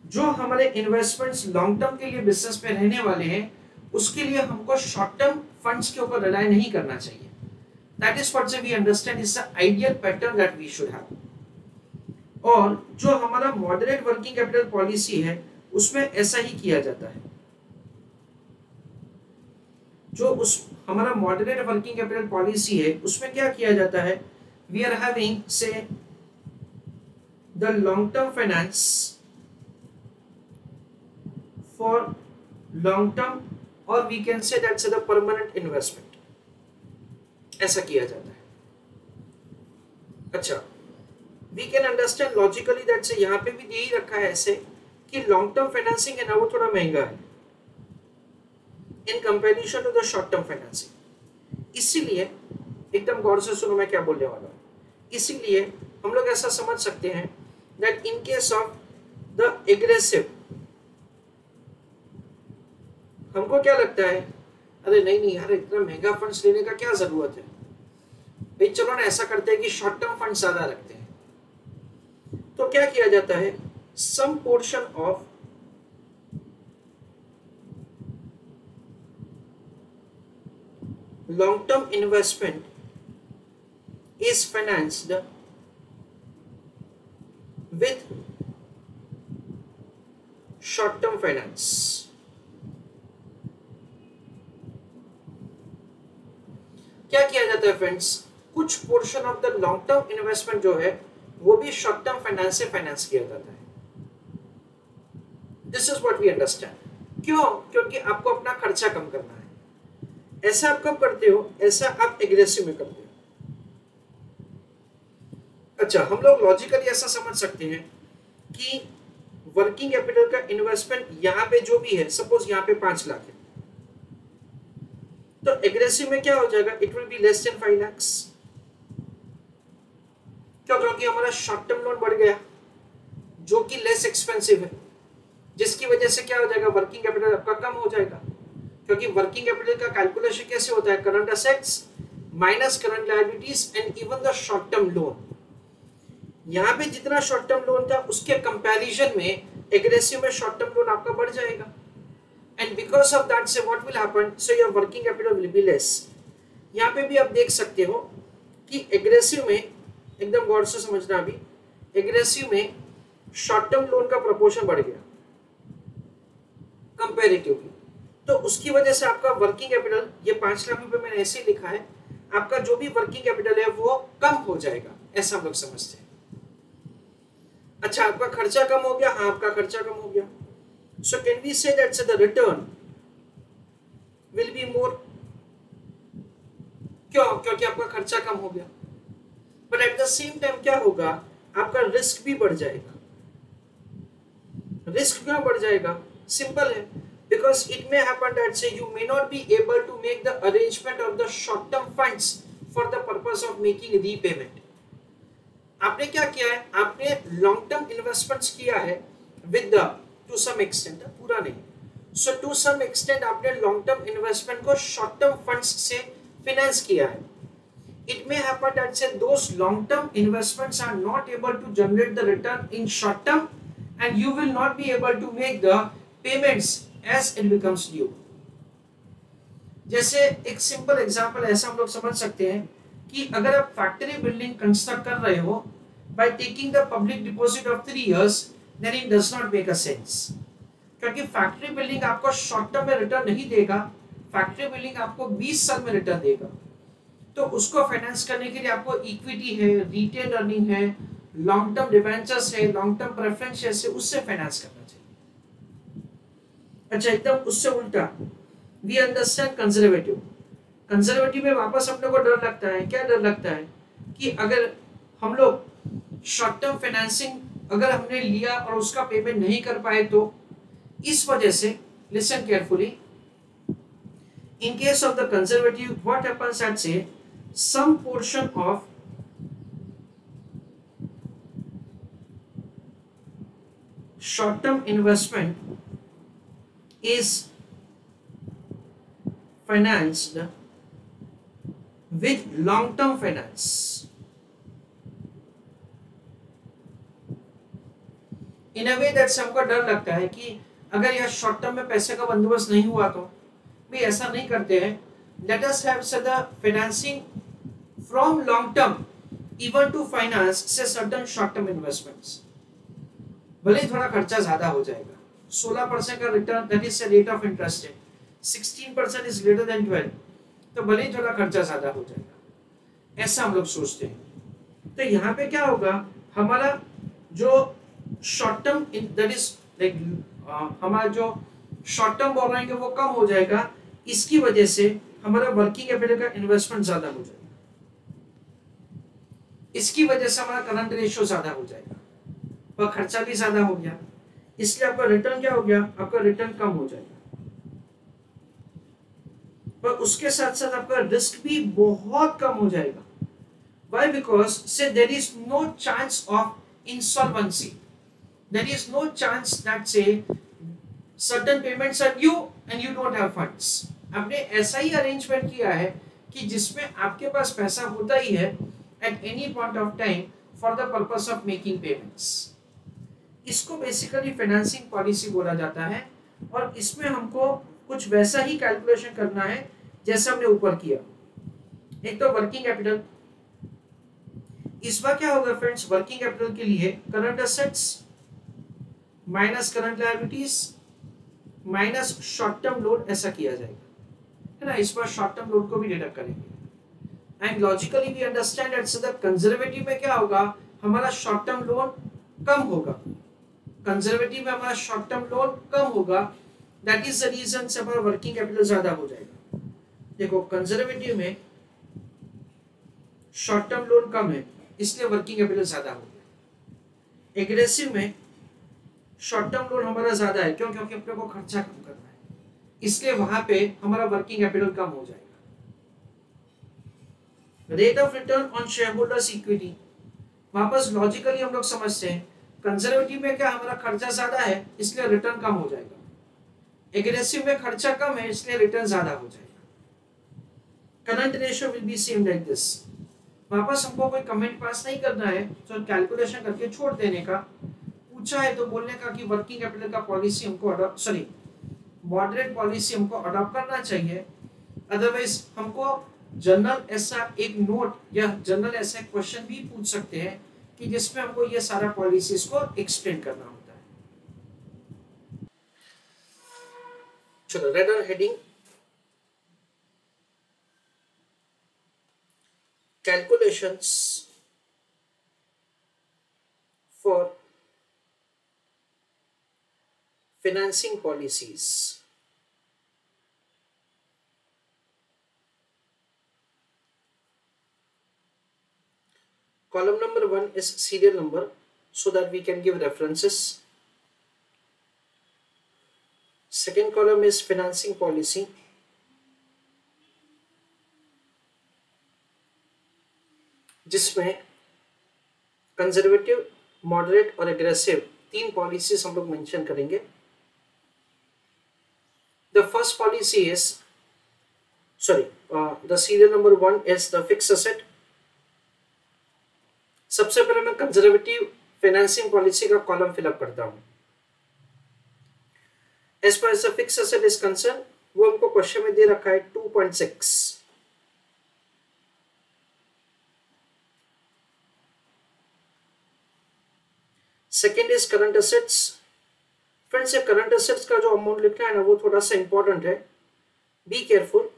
जो हमारे investments long term के लिए business में रहने वाले हैं उसके लिए हमको शॉर्ट टर्म फंड्स के ऊपर रिलाय नहीं करना चाहिए. That is what we understand is the ideal pattern that we should have. और जो हमारा मॉडरेट वर्किंग कैपिटल पॉलिसी है उसमें ऐसा ही किया जाता है. जो उस हमारा मॉडरेट वर्किंग कैपिटल पॉलिसी है उसमें क्या किया जाता है, we are having say the long term finance for long term और we can say that's the permanent investment. ऐसा किया जाता है. अच्छा, we can understand logically that say यहाँ पे भी यही रखा है ऐसे कि लॉन्ग टर्म फाइनेंसिंग है ना वो थोड़ा महंगा है in comparison to the short term financing. इसीलिए एकदम गौर से सुनो मैं क्या बोलने वाला हूँ. इसीलिए हम लोग ऐसा समझ सकते हैं that in case of the aggressive, हमको क्या लगता है, अरे नहीं नहीं यार इतना महंगा फंड्स लेने का क्या जरूरत है भाई, चलो ना ऐसा करते हैं कि शॉर्ट टर्म फंड ज्यादा रखते हैं. तो क्या किया जाता है, some portion of long term investment is financed with short term finance. क्या किया जाता है फ्रेंड्स, कुछ portion of the long term investment जो है वो भी शॉर्ट टर्म फाइनेंस से फाइनेंस किया जाता है. This is what we understand. क्यों? क्योंकि आपको अपना खर्चा कम करना है. ऐसा आप कब करते हो, ऐसा आप एग्रेसिव में करते हो. अच्छा, हम लोग लॉजिकली ऐसा समझ सकते हैं कि वर्किंग कैपिटल का इन्वेस्टमेंट यहाँ पे जो भी है, सपोज यहाँ पे 5 लाख है, तो एग्रेसिव में क्या हो जाएगा, it will be less than 5 lakh. क्यों? क्योंकि हमारा शॉर्ट टर्म लोन बढ़ गया जो कि लेस एक्सपेंसिव है, जिसकी वजह से क्या हो जाएगा, वर्किंग कैपिटल आपका कम हो जाएगा. क्योंकि वर्किंग कैपिटल का कैलकुलेशन कैसे होता है, current assets minus current liabilities and even the short term loan. यहाँ पे जितना शॉर्ट टर्म लोन था उसके कंपैरिजन में एग्रेसिव में शॉर्ट टर्म लोन आपका बढ़ जाएगा. एंड बिकॉज ऑफ दैट से what will happen, so your working capital will be less. यहाँ पे भी आप देख सकते हो कि एग्रेसिव में, एकदम गौर से समझना, अभी एग्रेसिव में शॉर्ट टर्म लोन का प्रोपोर्शन बढ़ गया कंपैरेटिवली. तो उसकी वजह से आपका वर्किंग कैपिटल, ये 5 लाख रुपए मैंने ऐसे लिखा है, आपका जो भी वर्किंग कैपिटल है वो कम हो जाएगा, ऐसा हम लोग समझते हैं. अच्छा, आपका खर्चा कम हो गया. हाँ, आपका खर्चा कम हो गया. So can we say that the return will be more. क्यों? क्योंकि आपका खर्चा कम हो गया. But at the same time क्या होगा, आपका रिस्क भी बढ़ जाएगा. रिस्क क्यों बढ़ जाएगा? सिंपल है, because it may happen that say you may not be able to make the arrangement of the short term funds for the purpose of making repayment. आपने क्या किया है, आपने लॉन्ग टर्म इन्वेस्टमेंट्स किया है with the to some extent, पूरा नहीं. So to some extent आपने लॉन्ग टर्म इन्वेस्टमेंट को शॉर्ट टर्म फंड्स से फाइनेंस किया है. It may happen that say those long term investments are not able to generate the return in short term and you will not be able to make the payments as it becomes due. जैसे एक simple example ऐसा हम लोग समझ सकते हैं कि अगर आप फैक्ट्री बिल्डिंग कंस्ट्रक्ट कर रहे हो by taking the public deposit of 3 years, then it does not make a sense. क्योंकि फैक्ट्री बिल्डिंग आपको शॉर्ट टर्म में रिटर्न नहीं देगा, फैक्ट्री बिल्डिंग आपको 20 साल में रिटर्न देगा. तो उसको फाइनेंस करने के लिए आपको इक्विटी है, रिटेन अर्निंग है, लॉन्ग टर्म डिवेंचर्स है, लॉन्ग टर्म प्रेफरेंस शेयर्स है, उससे फाइनेंस करना चाहिए. अच्छा, एकदम उससे उल्टा वी अंडरस्टैंड कंजर्वेटिव. कंजर्वेटिव में वापस अपने को डर लगता है. क्या डर लगता है कि अगर हम लोग शॉर्ट टर्म फाइनेंसिंग अगर हमने लिया और उसका पेमेंट नहीं कर पाए तो इस वजह से, listen carefully, in case of the conservative what happens at say some portion of short term investment is financed with long term finance. In a way that हमको डर लगता है कि अगर यह शॉर्ट टर्म में पैसे का बंदोबस्त नहीं हुआ तो भी ऐसा नहीं करते हैं. Let us have so the financing from long term even to finance से सर्टेन शॉर्ट टर्म इन्वेस्टमेंट्स. भले ही थोड़ा खर्चा ज्यादा हो जाएगा, 16% का return that is rate of interest है, 16% इज ग्रेटर देन 12, तो भले ही थोड़ा खर्चा ज्यादा हो जाएगा, ऐसा हम लोग सोचते हैं. तो यहाँ पे क्या होगा, हमारा जो short term that is like हमारा जो शॉर्ट टर्म बोरोइंग है वो कम हो जाएगा. इसकी वजह से हमारा वर्किंग कैपिटल का इन्वेस्टमेंट ज्यादा हो जाएगा. इसकी वजह से हमारा करंट रेशियो ज्यादा हो जाएगा और खर्चा भी ज्यादा हो गया. इसलिए आपका रिटर्न क्या हो गया, आपका रिटर्न कम हो जाएगा. पर उसके साथ साथ आपका रिस्क भी बहुत कम हो जाएगा. Why? Because say there is no chance of insolvency. There is no chance that say certain payments are due and you don't have funds. आपने ऐसा ही अरेंजमेंट किया है कि जिसमें आपके पास पैसा होता ही है at any point of time for the purpose of making payments. इसको बेसिकली फाइनेंसिंग पॉलिसी बोला जाता है और इसमें हमको कुछ वैसा ही कैलकुलेशन करना है जैसा हमने ऊपर किया. एक तो वर्किंग कैपिटल. इस बार क्या होगा फ्रेंड्स, वर्किंग कैपिटल के लिए current assets minus current liabilities minus short term loan ऐसा किया जाएगा, है ना. इस बार शॉर्ट टर्म लोन को भी डिडक्ट करेंगे. And logically we understand that so the conservative में क्या होगा, हमारा शॉर्ट टर्म लोन कम होगा. कंजर्वेटिव में हमारा शॉर्ट टर्म लोन कम होगा. दैट इज द रीजन से हमारा वर्किंग कैपिटल ज्यादा हो जाएगा. देखो कंजर्वेटिव में शॉर्ट टर्म लोन कम है इसलिए वर्किंग कैपिटल ज्यादा हो गया. एग्रेसिव में शॉर्ट टर्म लोन हमारा ज्यादा है, क्यों, क्योंकि अपने को खर्चा कम करना है, इसलिए वहां पे हमारा वर्किंग कैपिटल कम हो जाएगा. Rate of return on share holders equity, वापस लॉजिकली हम लोग समझते हैं. कंजर्वेटिव में क्या हमारा खर्चा ज्यादा है इसलिए रिटर्न कम हो जाएगा. एग्रेसिव में खर्चा कम है इसलिए रिटर्न ज्यादा हो जाएगा. Current ratio will be same like this. वापस हमको कोई कमेंट पास नहीं करना है, तो कैलकुलेशन करके छोड़ देने का. पूछा है तो बोलने का कि वर्किंग कैपिटल का पॉलिसी हमको मॉडरेट पॉलिसी हमको अडॉप्ट करना चाहिए. अदरवाइज हमको जनरल ऐसा एक नोट या जनरल ऐसा एक क्वेश्चन भी पूछ सकते हैं कि जिसमें हमको ये सारा पॉलिसीज को एक्सप्लेन करना होता है. चलो red on heading calculations for financing policies. Column number 1 is serial number so that we can give references. Second column is financing policy. जिसमें कंजर्वेटिव, मॉडरेट और एग्रेसिव तीन पॉलिसीज हम लोग मेंशन करेंगे. The first policy is the serial number 1 is the fix asset. सबसे पहले मैं conservative financing policy का कॉलम फिलअप करता हूं. As far as the fix asset is concern, वो हमको क्वेश्चन में दे रखा है 2.6. Second is current assets. Friends, current assets का जो अमाउंट लिखना है ना वो थोड़ा सा इंपॉर्टेंट है. बी केयरफुल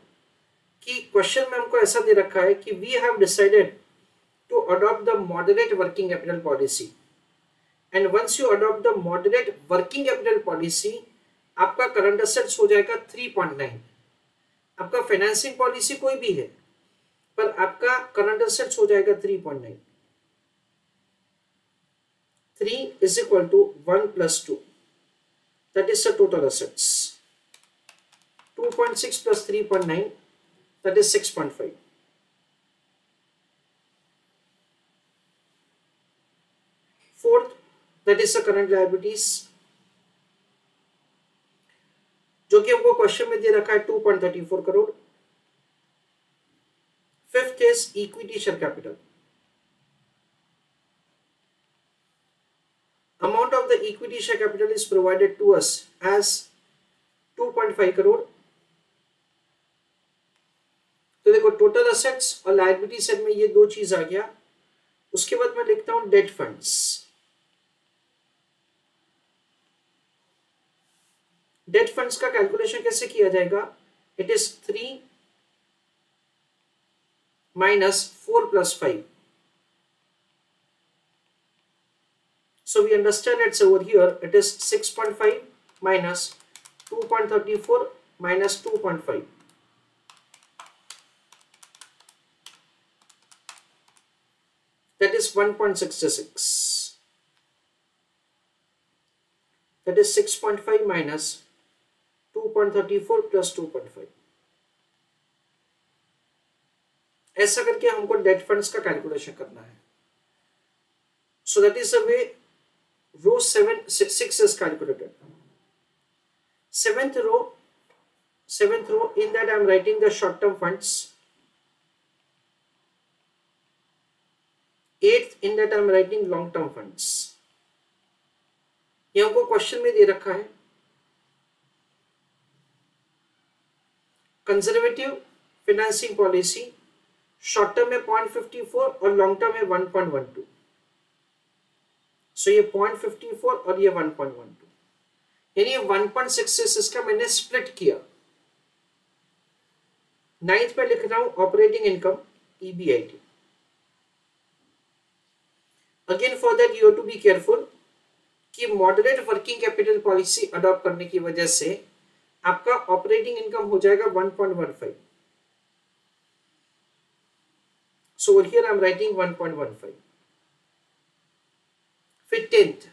कि क्वेश्चन में हमको ऐसा दे रखा है कि we have decided to adopt the moderate working capital policy. And once you adopt the moderate working capital policy, आपका करंट एसेट्स हो जाएगा 3.9. आपका फाइनेंसिंग पॉलिसी कोई भी है पर आपका करंट एसेट्स हो जाएगा 3.9. 3 is equal to 1 plus 2. That is the total assets. 2.6 plus 3.9, that is 6.5. Fourth, that is the current liabilities, जो कि हमको क्वेश्चन में दे रखा है 2.34 crore. Fifth equity share capital. Amount of the equity share capital is provided to us as 2.5 crore. तो देखो total assets और लायबिलिटी साइड में ये दो चीज आ गया. उसके बाद मैं लिखता हूं डेट फंड्स. डेट फंड्स का कैलकुलेशन कैसे किया जाएगा? It is 3 minus 4 plus 5. So we understand it's over here. It is 6.5 minus 2.34 minus 2.5. That is 1.66. That is 6.5 minus 2.34 plus 2.5. ऐसा करके हमको डेट फंड्स का कैलकुलेशन करना है. So that is the way row 6 is calculated. Seventh row, in that I am writing the short term funds. Eighth, in that I am writing long term funds. ये हमको question में दे रखा है. Conservative financing policy short term में 0.54 और long term में 1.12. सो ये 0.54 और ये 1.12, यानी 1.66 इसका मैंने स्प्लिट किया. 9th में लिख रहा हूं operating income EBIT. Again for that you have to be careful कि moderate working capital policy adopt करने की वजह से आपका ऑपरेटिंग इनकम हो जाएगा 1.15. So over here I am writing 1.15. फिर 10th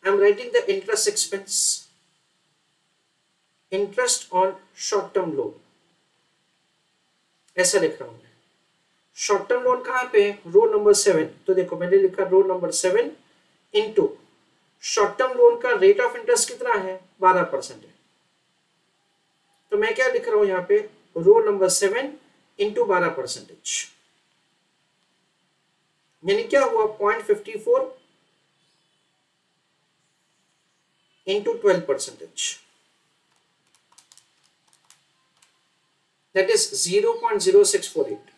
I am writing the interest expense. Interest on short term loan. ऐसा लिख रहा हूं मैं. शॉर्ट टर्म लोन कहां पे? Row number 7. तो देखो मैंने लिखा row number 7 into short term loan का रेट ऑफ इंटरेस्ट कितना है? 12% है. तो मैं क्या लिख रहा हूं यहां पे? Row number 7 into 12%. यानी क्या हुआ? 0.54 into 12%. That is 0.0648.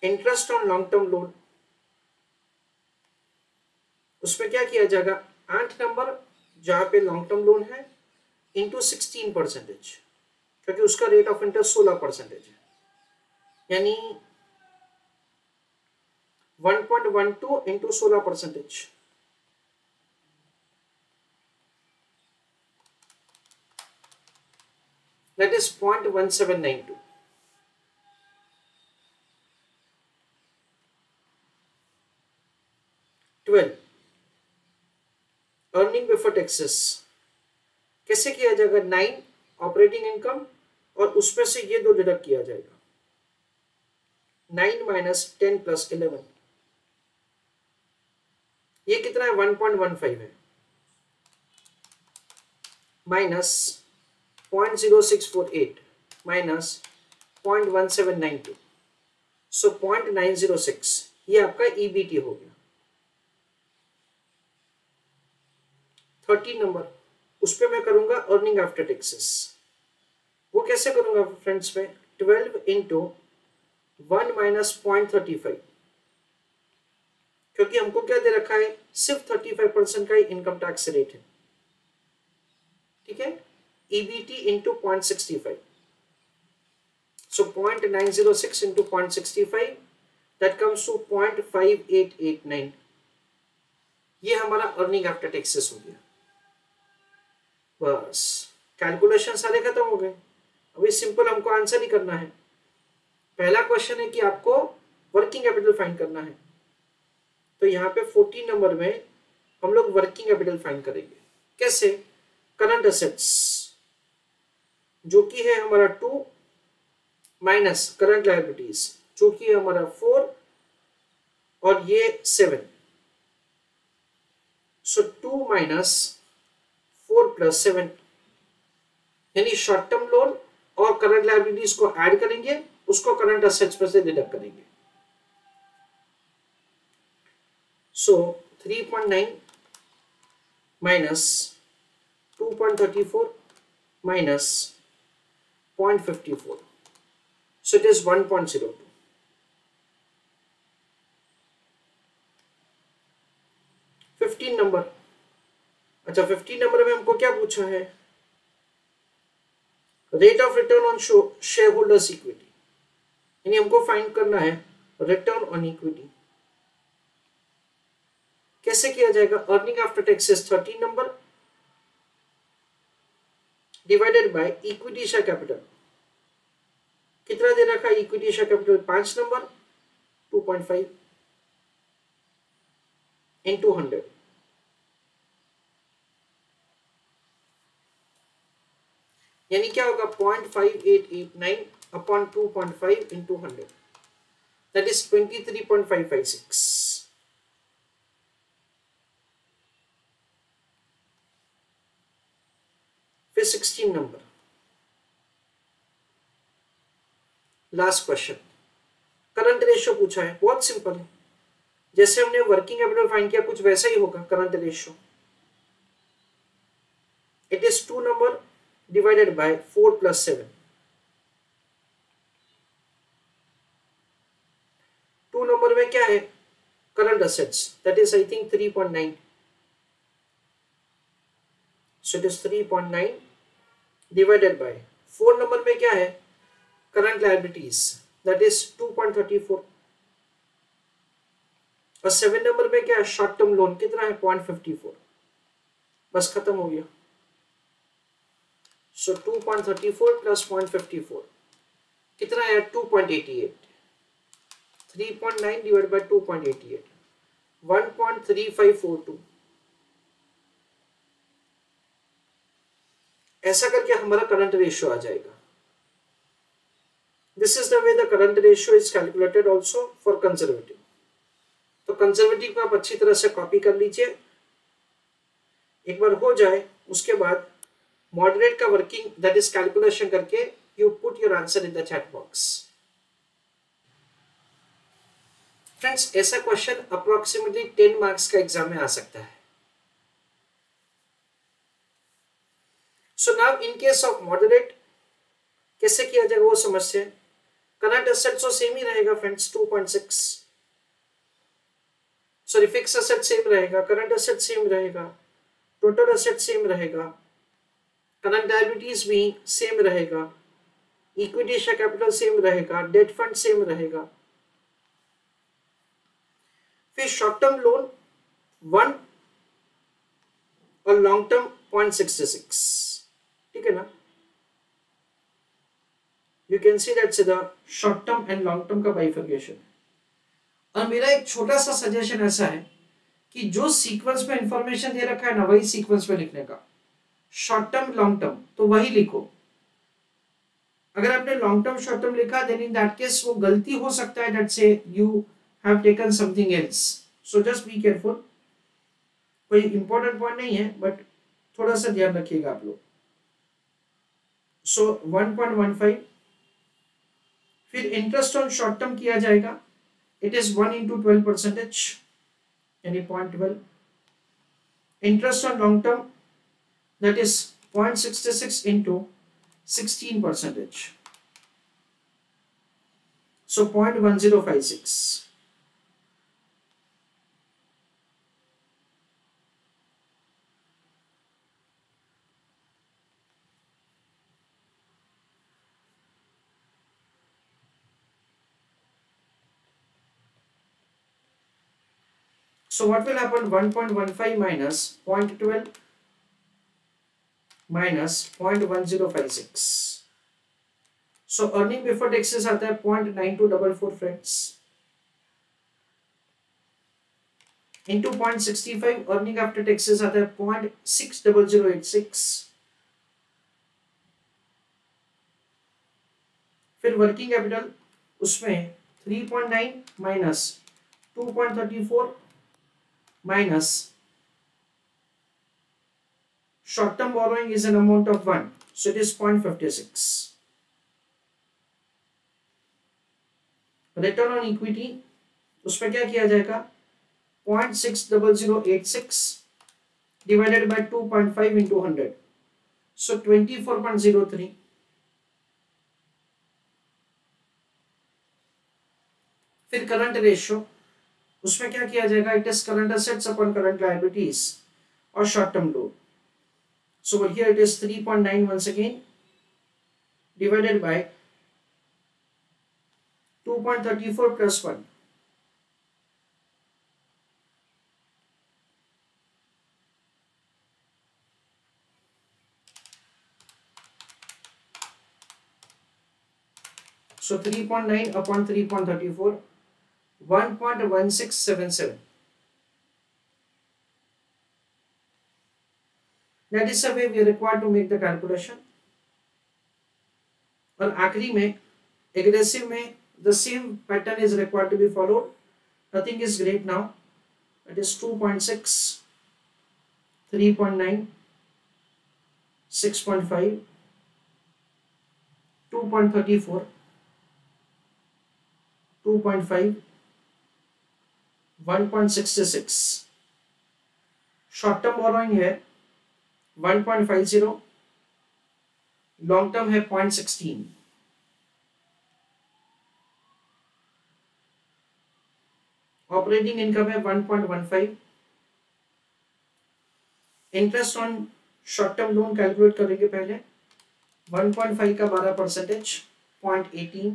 Interest on long term loan. उसमें क्या किया जाएगा? 8 नंबर जहां पे लॉन्ग टर्म लोन है इंटू 16%, क्योंकि उसका रेट ऑफ इंटरेस्ट 16% है. यानी 1.12 into 16%. That is 0.1792. 12 earning before taxes. कैसे किया जाएगा? 9 ऑपरेटिंग इनकम और उसमें से ये दो डिडक्ट किया जाएगा. 9 माइनस 10 प्लस 11. ये कितना है? 1.15 है. Minus 0.0648 minus 0.1792. सो 0.906. ये आपका EBT हो गया. 13 नंबर उस पे मैं करूंगा अर्निंग आफ्टर टैक्सेस. वो कैसे करूंगा फ्रेंड्स? में 12 इंटू 1 माइनस 0.35, क्योंकि हमको क्या दे रखा है? सिर्फ 35% का ही इनकम टैक्स रेट है. ठीक है. EBT into 0.65. So 0.906 into 0.65 that comes to 0.5889. ये हमारा अर्निंग आफ्टर टैक्सेस हो गया. बस कैलकुलेशन सारे खत्म हो गए. अभी सिंपल हमको आंसर ही करना है. पहला क्वेश्चन है कि आपको वर्किंग कैपिटल फाइंड करना है. तो यहाँ पे 14 नंबर में हम लोग वर्किंग कैपिटल फाइंड करेंगे. कैसे? करंट असेट्स जो कि है हमारा 2 माइनस करंट लायबिलिटीज जो कि है हमारा 4 और ये 7. सो 2 माइनस 4 प्लस 7 यानी शॉर्ट टर्म लोन और करंट लायबिलिटीज को ऐड करेंगे, उसको करंट असेट्स में से डिडक्ट करेंगे। सो 3.9 minus 2.34 minus 0.54, so it is 1.02. 15 number, अच्छा 15 नंबर में हमको क्या पूछा है, rate of return on share holders equity, यानी हमको फाइंड करना है रिटर्न ऑन इक्विटी। कैसे किया जाएगा, earning after taxes 13 number divided by equity share capital, कितना दे रखा है equity share capital 5 number 2.5 into 100, यानी क्या होगा 0.5889 अपॉन 2.5 into 100, that is 23.556। फिर 16 number, last question, current ratio पूछा है, बहुत सिंपल है, जैसे हमने वर्किंग कैपिटल फाइंड किया कुछ वैसा ही होगा current ratio. It is 2 number divided by 4 + 7, 2 number में क्या है current assets, that is I think 3.9, so it is 3.9 divided by 4 number में क्या है करंट लायबिलिटीज, दैट इज 2.34, और 7 नंबर में क्या है शॉर्ट टर्म लोन, कितना है 0.54, बस खत्म हो गया। सो 2.34 + 0.54 कितना है 2.88, 3.9 डिवाइड बाय 2.88, 1.3542। ऐसा करके हमारा करंट रेशियो आ जाएगा। This is the way the current ratio is calculated also for conservative. तो कंजर्वेटिव को आप अच्छी तरह से कॉपी कर लीजिए, एक बार हो जाए उसके बाद मॉडरेट का वर्किंग दैट इज कैलकुलेशन करके you put your answer in the chat box. Friends, ऐसा क्वेश्चन अप्रोक्सीमेटली 10 मार्क्स का एग्जाम में आ सकता है। So now in case of moderate कैसे किया जाएगा वो समझते हैं। करंट एसेट्स तो सेम ही रहेगा friends 2.6, sorry fix asset same रहेगा, करंट एसेट सेम रहेगा, टोटल एसेट सेम रहेगा, करंट लायबिलिटीज भी सेम रहेगा, इक्विटी शेयर कैपिटल सेम रहेगा, डेट फंड सेम रहेगा। फिर शॉर्ट टर्म लोन 1 और लॉन्ग टर्म 0.66, ठीक है ना। You can see that's the short term and long term का बाइफर्केशन। और मेरा एक छोटा सा सजेशन ऐसा है कि जो सीक्वेंस में इंफॉर्मेशन दे रखा है ना वही सीक्वेंस में लिखने का, शॉर्ट टर्म लॉन्ग टर्म तो वही लिखो। अगर आपने लॉन्ग टर्म शॉर्ट टर्म लिखा देन इन दैट केस वो गलती हो सकता है दैट से you have taken something else, so just be careful. कोई इंपॉर्टेंट पॉइंट नहीं है बट थोड़ा सा ध्यान रखिएगा आप लोग। सो 1.15, फिर इंटरेस्ट ऑन शॉर्ट टर्म किया जाएगा, इट इज 1 into 12%, यानी 0.12। Interest on long term that is 0.66 into 16%, so 0.1056। So what will happen, 1.15 minus 0.12 minus 0.1056, so earning before taxes आता है 0.9244 friends, into 0.65 earning after taxes आता है 0.60086, फिर वर्किंग कैपिटल उसमें 3.9 minus 2.34 minus short term borrowing is an amount of 1, so it is 0.56. Return on equity उसमें क्या किया जाएगा 0.60086 डिवाइडेड बाय 2.5 into 100, so 24.03. फिर करंट रेशियो उसमें क्या किया जाएगा, it is current assets upon current liabilities और short term loan. So here it is 3.9 once again divided by 2.34 plus 1. So 3.9 upon 3.34, 1.1677. That is the way we are required to make the calculation. और आखिरी में aggressive में the same pattern is required to be followed. Nothing is great now. It is 2.6, 3.9, 6.5, 2.34, 2.5, 1.66. Short term borrowing है 1.50, long term है 0.16. Operating income है 1.15. Interest on short term loan calculate करेंगे पहले. 1.5 का 12%, 0.18.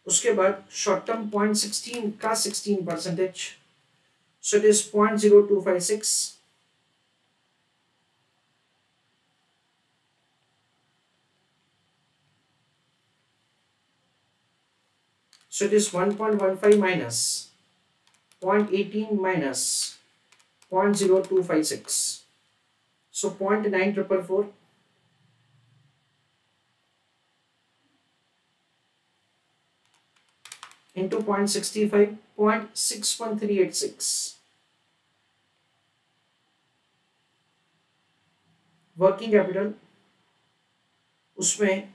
उसके बाद शॉर्ट टर्म 0.16 का 16%, so it is 0.0256. So it is 1.15 minus 0.18 minus 0.0256, so 0.9444. into 0.65, 0.61386. Working capital उसमें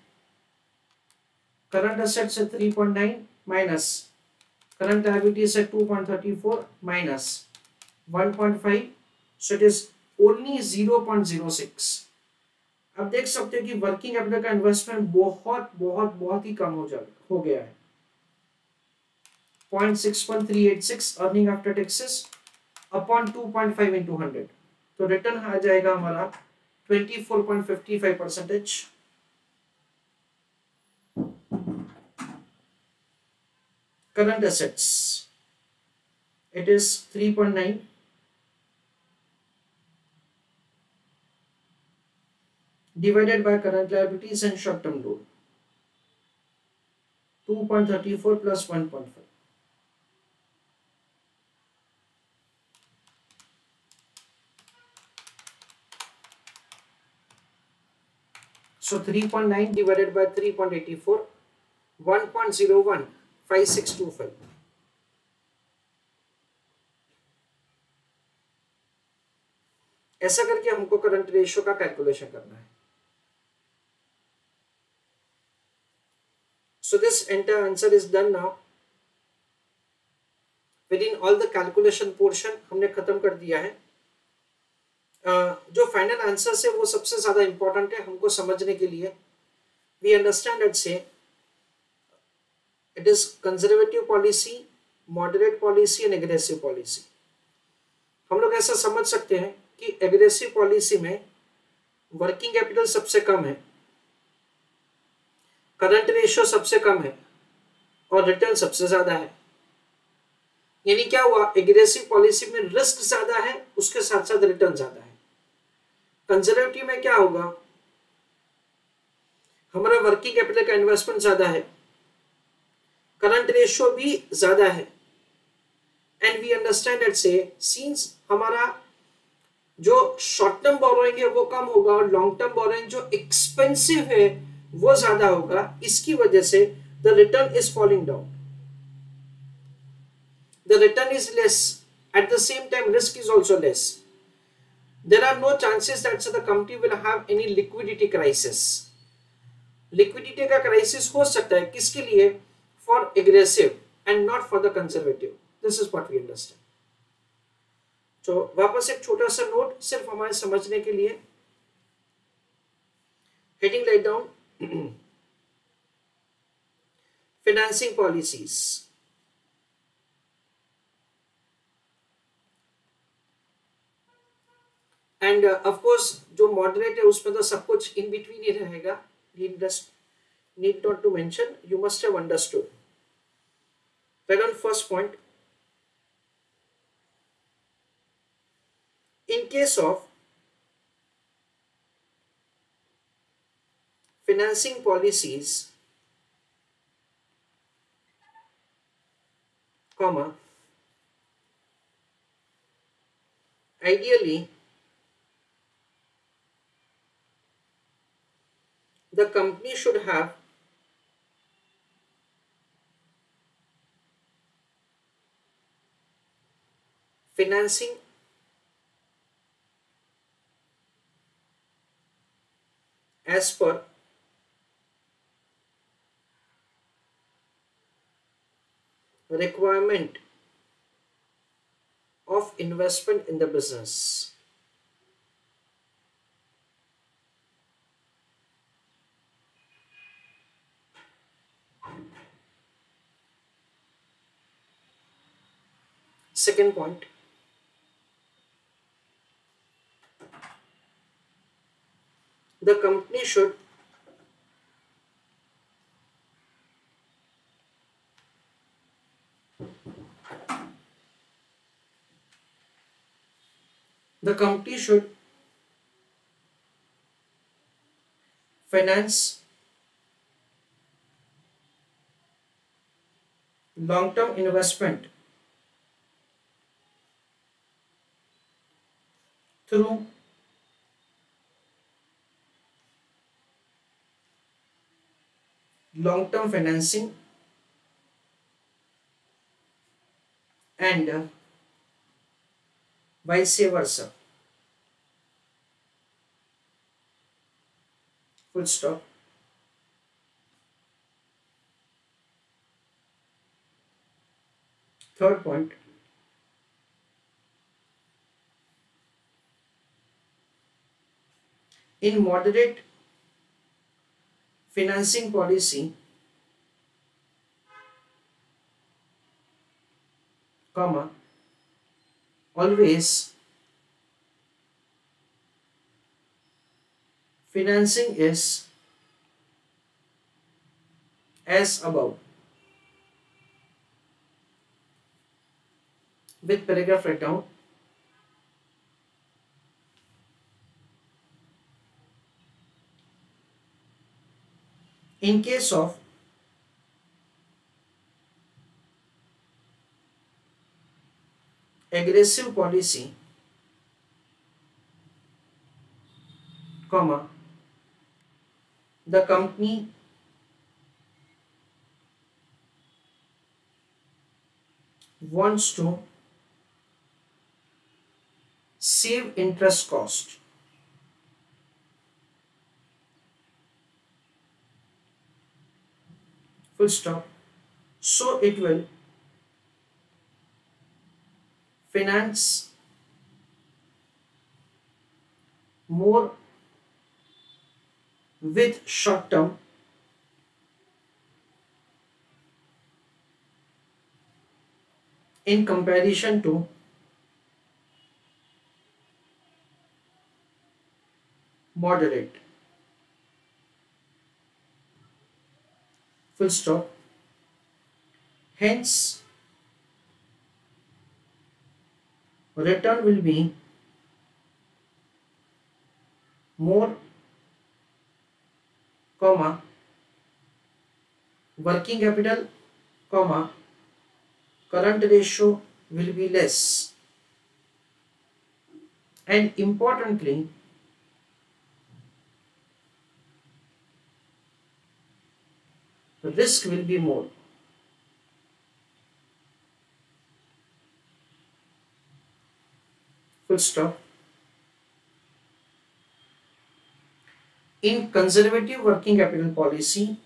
करंट एसेट से 3.9 माइनस करंट लायबिलिटी से 2.34 minus 1.5, so it is only 0.06. अब देख सकते हो कि वर्किंग कैपिटल का इन्वेस्टमेंट बहुत बहुत बहुत ही कम हो गया है. 0.61386 earning after taxes upon 2.5 into 100, तो रिटर्न आ जाएगा हमारा 24.55%. Current assets it is 3.9 divided by current liabilities and short term loan, 2.34 plus 1.5. So 3.9 divided by 3.84, 1.015625. ऐसा करके हमको करंट रेशियो का कैलकुलेशन करना है. So this entire answer is done now. Within all the calculation portion हमने खत्म कर दिया है. जो फाइनल आंसर है वो सबसे ज्यादा इंपॉर्टेंट है हमको समझने के लिए. We understand that say it is conservative policy, moderate policy and aggressive policy. हम लोग ऐसा समझ सकते हैं कि एग्रेसिव पॉलिसी में वर्किंग कैपिटल सबसे कम है, करंट रेशियो सबसे कम है और रिटर्न सबसे ज्यादा है. यानी क्या हुआ, एग्रेसिव पॉलिसी में रिस्क ज्यादा है, उसके साथ साथ रिटर्न ज्यादा है. कंजर्वेटिव में क्या होगा, हमारा वर्किंग कैपिटल का इन्वेस्टमेंट ज्यादा है, करंट रेशियो भी ज्यादा है, एंड वी अंडरस्टैंड दैट से सिंस हमारा जो शॉर्ट टर्म बोरोइंग है वो कम होगा और लॉन्ग टर्म बोरोइंग जो एक्सपेंसिव है वो ज्यादा होगा, इसकी वजह से the return is falling down, the return is less At the same time, risk is also less. There are no chances that the company will have any liquidity crisis. Liquidity का crisis हो सकता है किसके लिए? For aggressive and not for the conservative. This is what we understand. तो वापस एक छोटा सा नोट सिर्फ हमारे समझने के लिए. Heading write down, financing policies. And of course जो मॉडरेट है उसमें तो सब कुछ इन बिटवीन ही रहेगा. Need not to mention, you must have understood. Right on first point, in case of financing policies, comma, ideally the company should have financing as per requirement of investment in the business. Second point, the company should finance long-term investment through long-term financing and vice versa. Full stop. Third point, in moderate financing policy, comma, always financing is as above. With paragraph write down. In case of aggressive policy, comma, the company wants to save interest cost. Full stop. So it will finance more with short term in comparison to moderate. Full stop. Hence, return will be more, comma, working capital, comma, current ratio will be less, and importantly, the risk will be more. full stop. In conservative working capital policy,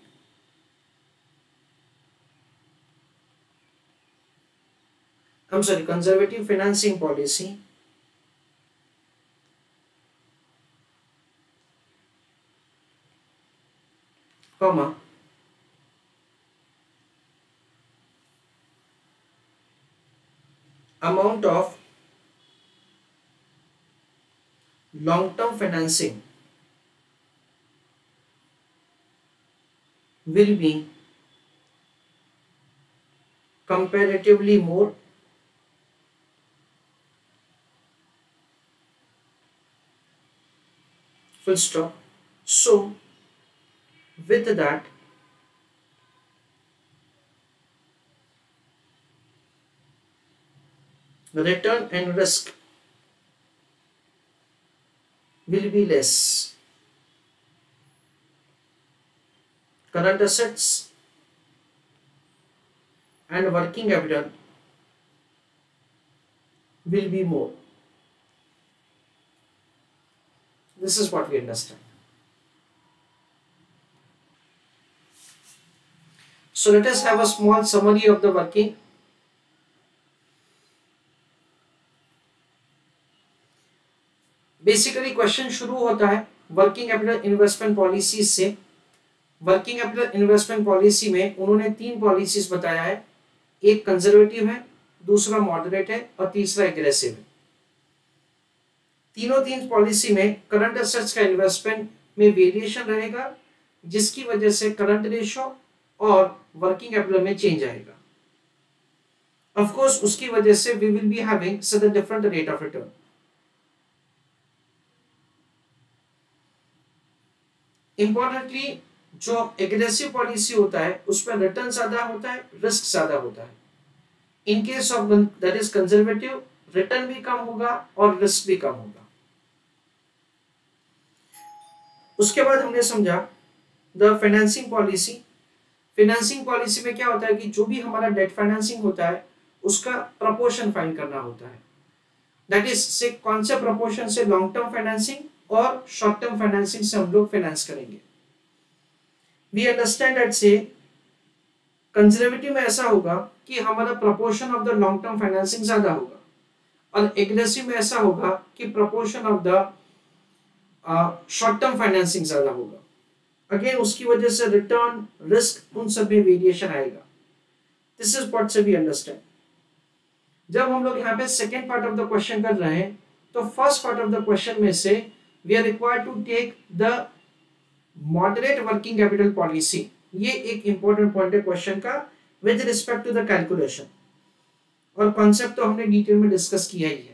conservative financing policy, comma, amount of long-term financing will be comparatively more full stop. So with that, the return and risk will be less. Current assets and working capital will be more. This is what we understand. So let us have a small summary of the working. Basically question शुरू होता है working capital investment policy से। Working capital investment policy में उन्होंने 3 policies बताया है, एक conservative है, दूसरा मॉडरेट है और तीसरा एग्रेसिव है। तीन पॉलिसी में करंट एसेट्स का इन्वेस्टमेंट में वेरिएशन रहेगा, जिसकी वजह से करंट रेशो और वर्किंग कैपिटल में चेंज आएगा। ऑफ कोर्स उसकी वजह से we will be having such a different rate of return. Importantly जो एग्रेसिव पॉलिसी होता है उसमें रिटर्न ज्यादा होता है, रिस्क ज्यादा होता है। In case of that is conservative, return भी कम होगा और रिस्क भी कम होगा। उसके बाद हमने समझा the financing policy. Financing policy में क्या होता है कि जो भी हमारा डेट फाइनेंसिंग होता है उसका प्रपोर्शन फाइंड करना होता है। दैट इज से कौन से प्रपोर्शन से लॉन्ग टर्म फाइनेंसिंग और शॉर्ट टर्म फाइनेंसिंग से हम लोग फाइनेंस करेंगे। वी अंडरस्टैंड दैट से कंजर्वेटिव में ऐसा होगा कि हमारा proportion of the long term financing ज्यादा होगा, और एग्रेसिव में ऐसा होगा कि proportion of the short term financing ज्यादा होगा। अगेन उसकी वजह से रिटर्न, रिस्क, उन सब में वेरिएशन आएगा। दिस इज व्हाट से वी अंडरस्टैंड। जब हम लोग यहाँ पे second part of the question कर रहे हैं तो first part of the question में से we are required to take the moderate working capital policy. ये एक इंपॉर्टेंट पॉइंट है क्वेश्चन का with respect to the calculation, और कॉन्सेप्ट तो हमने डिटेल में डिस्कस किया ही है।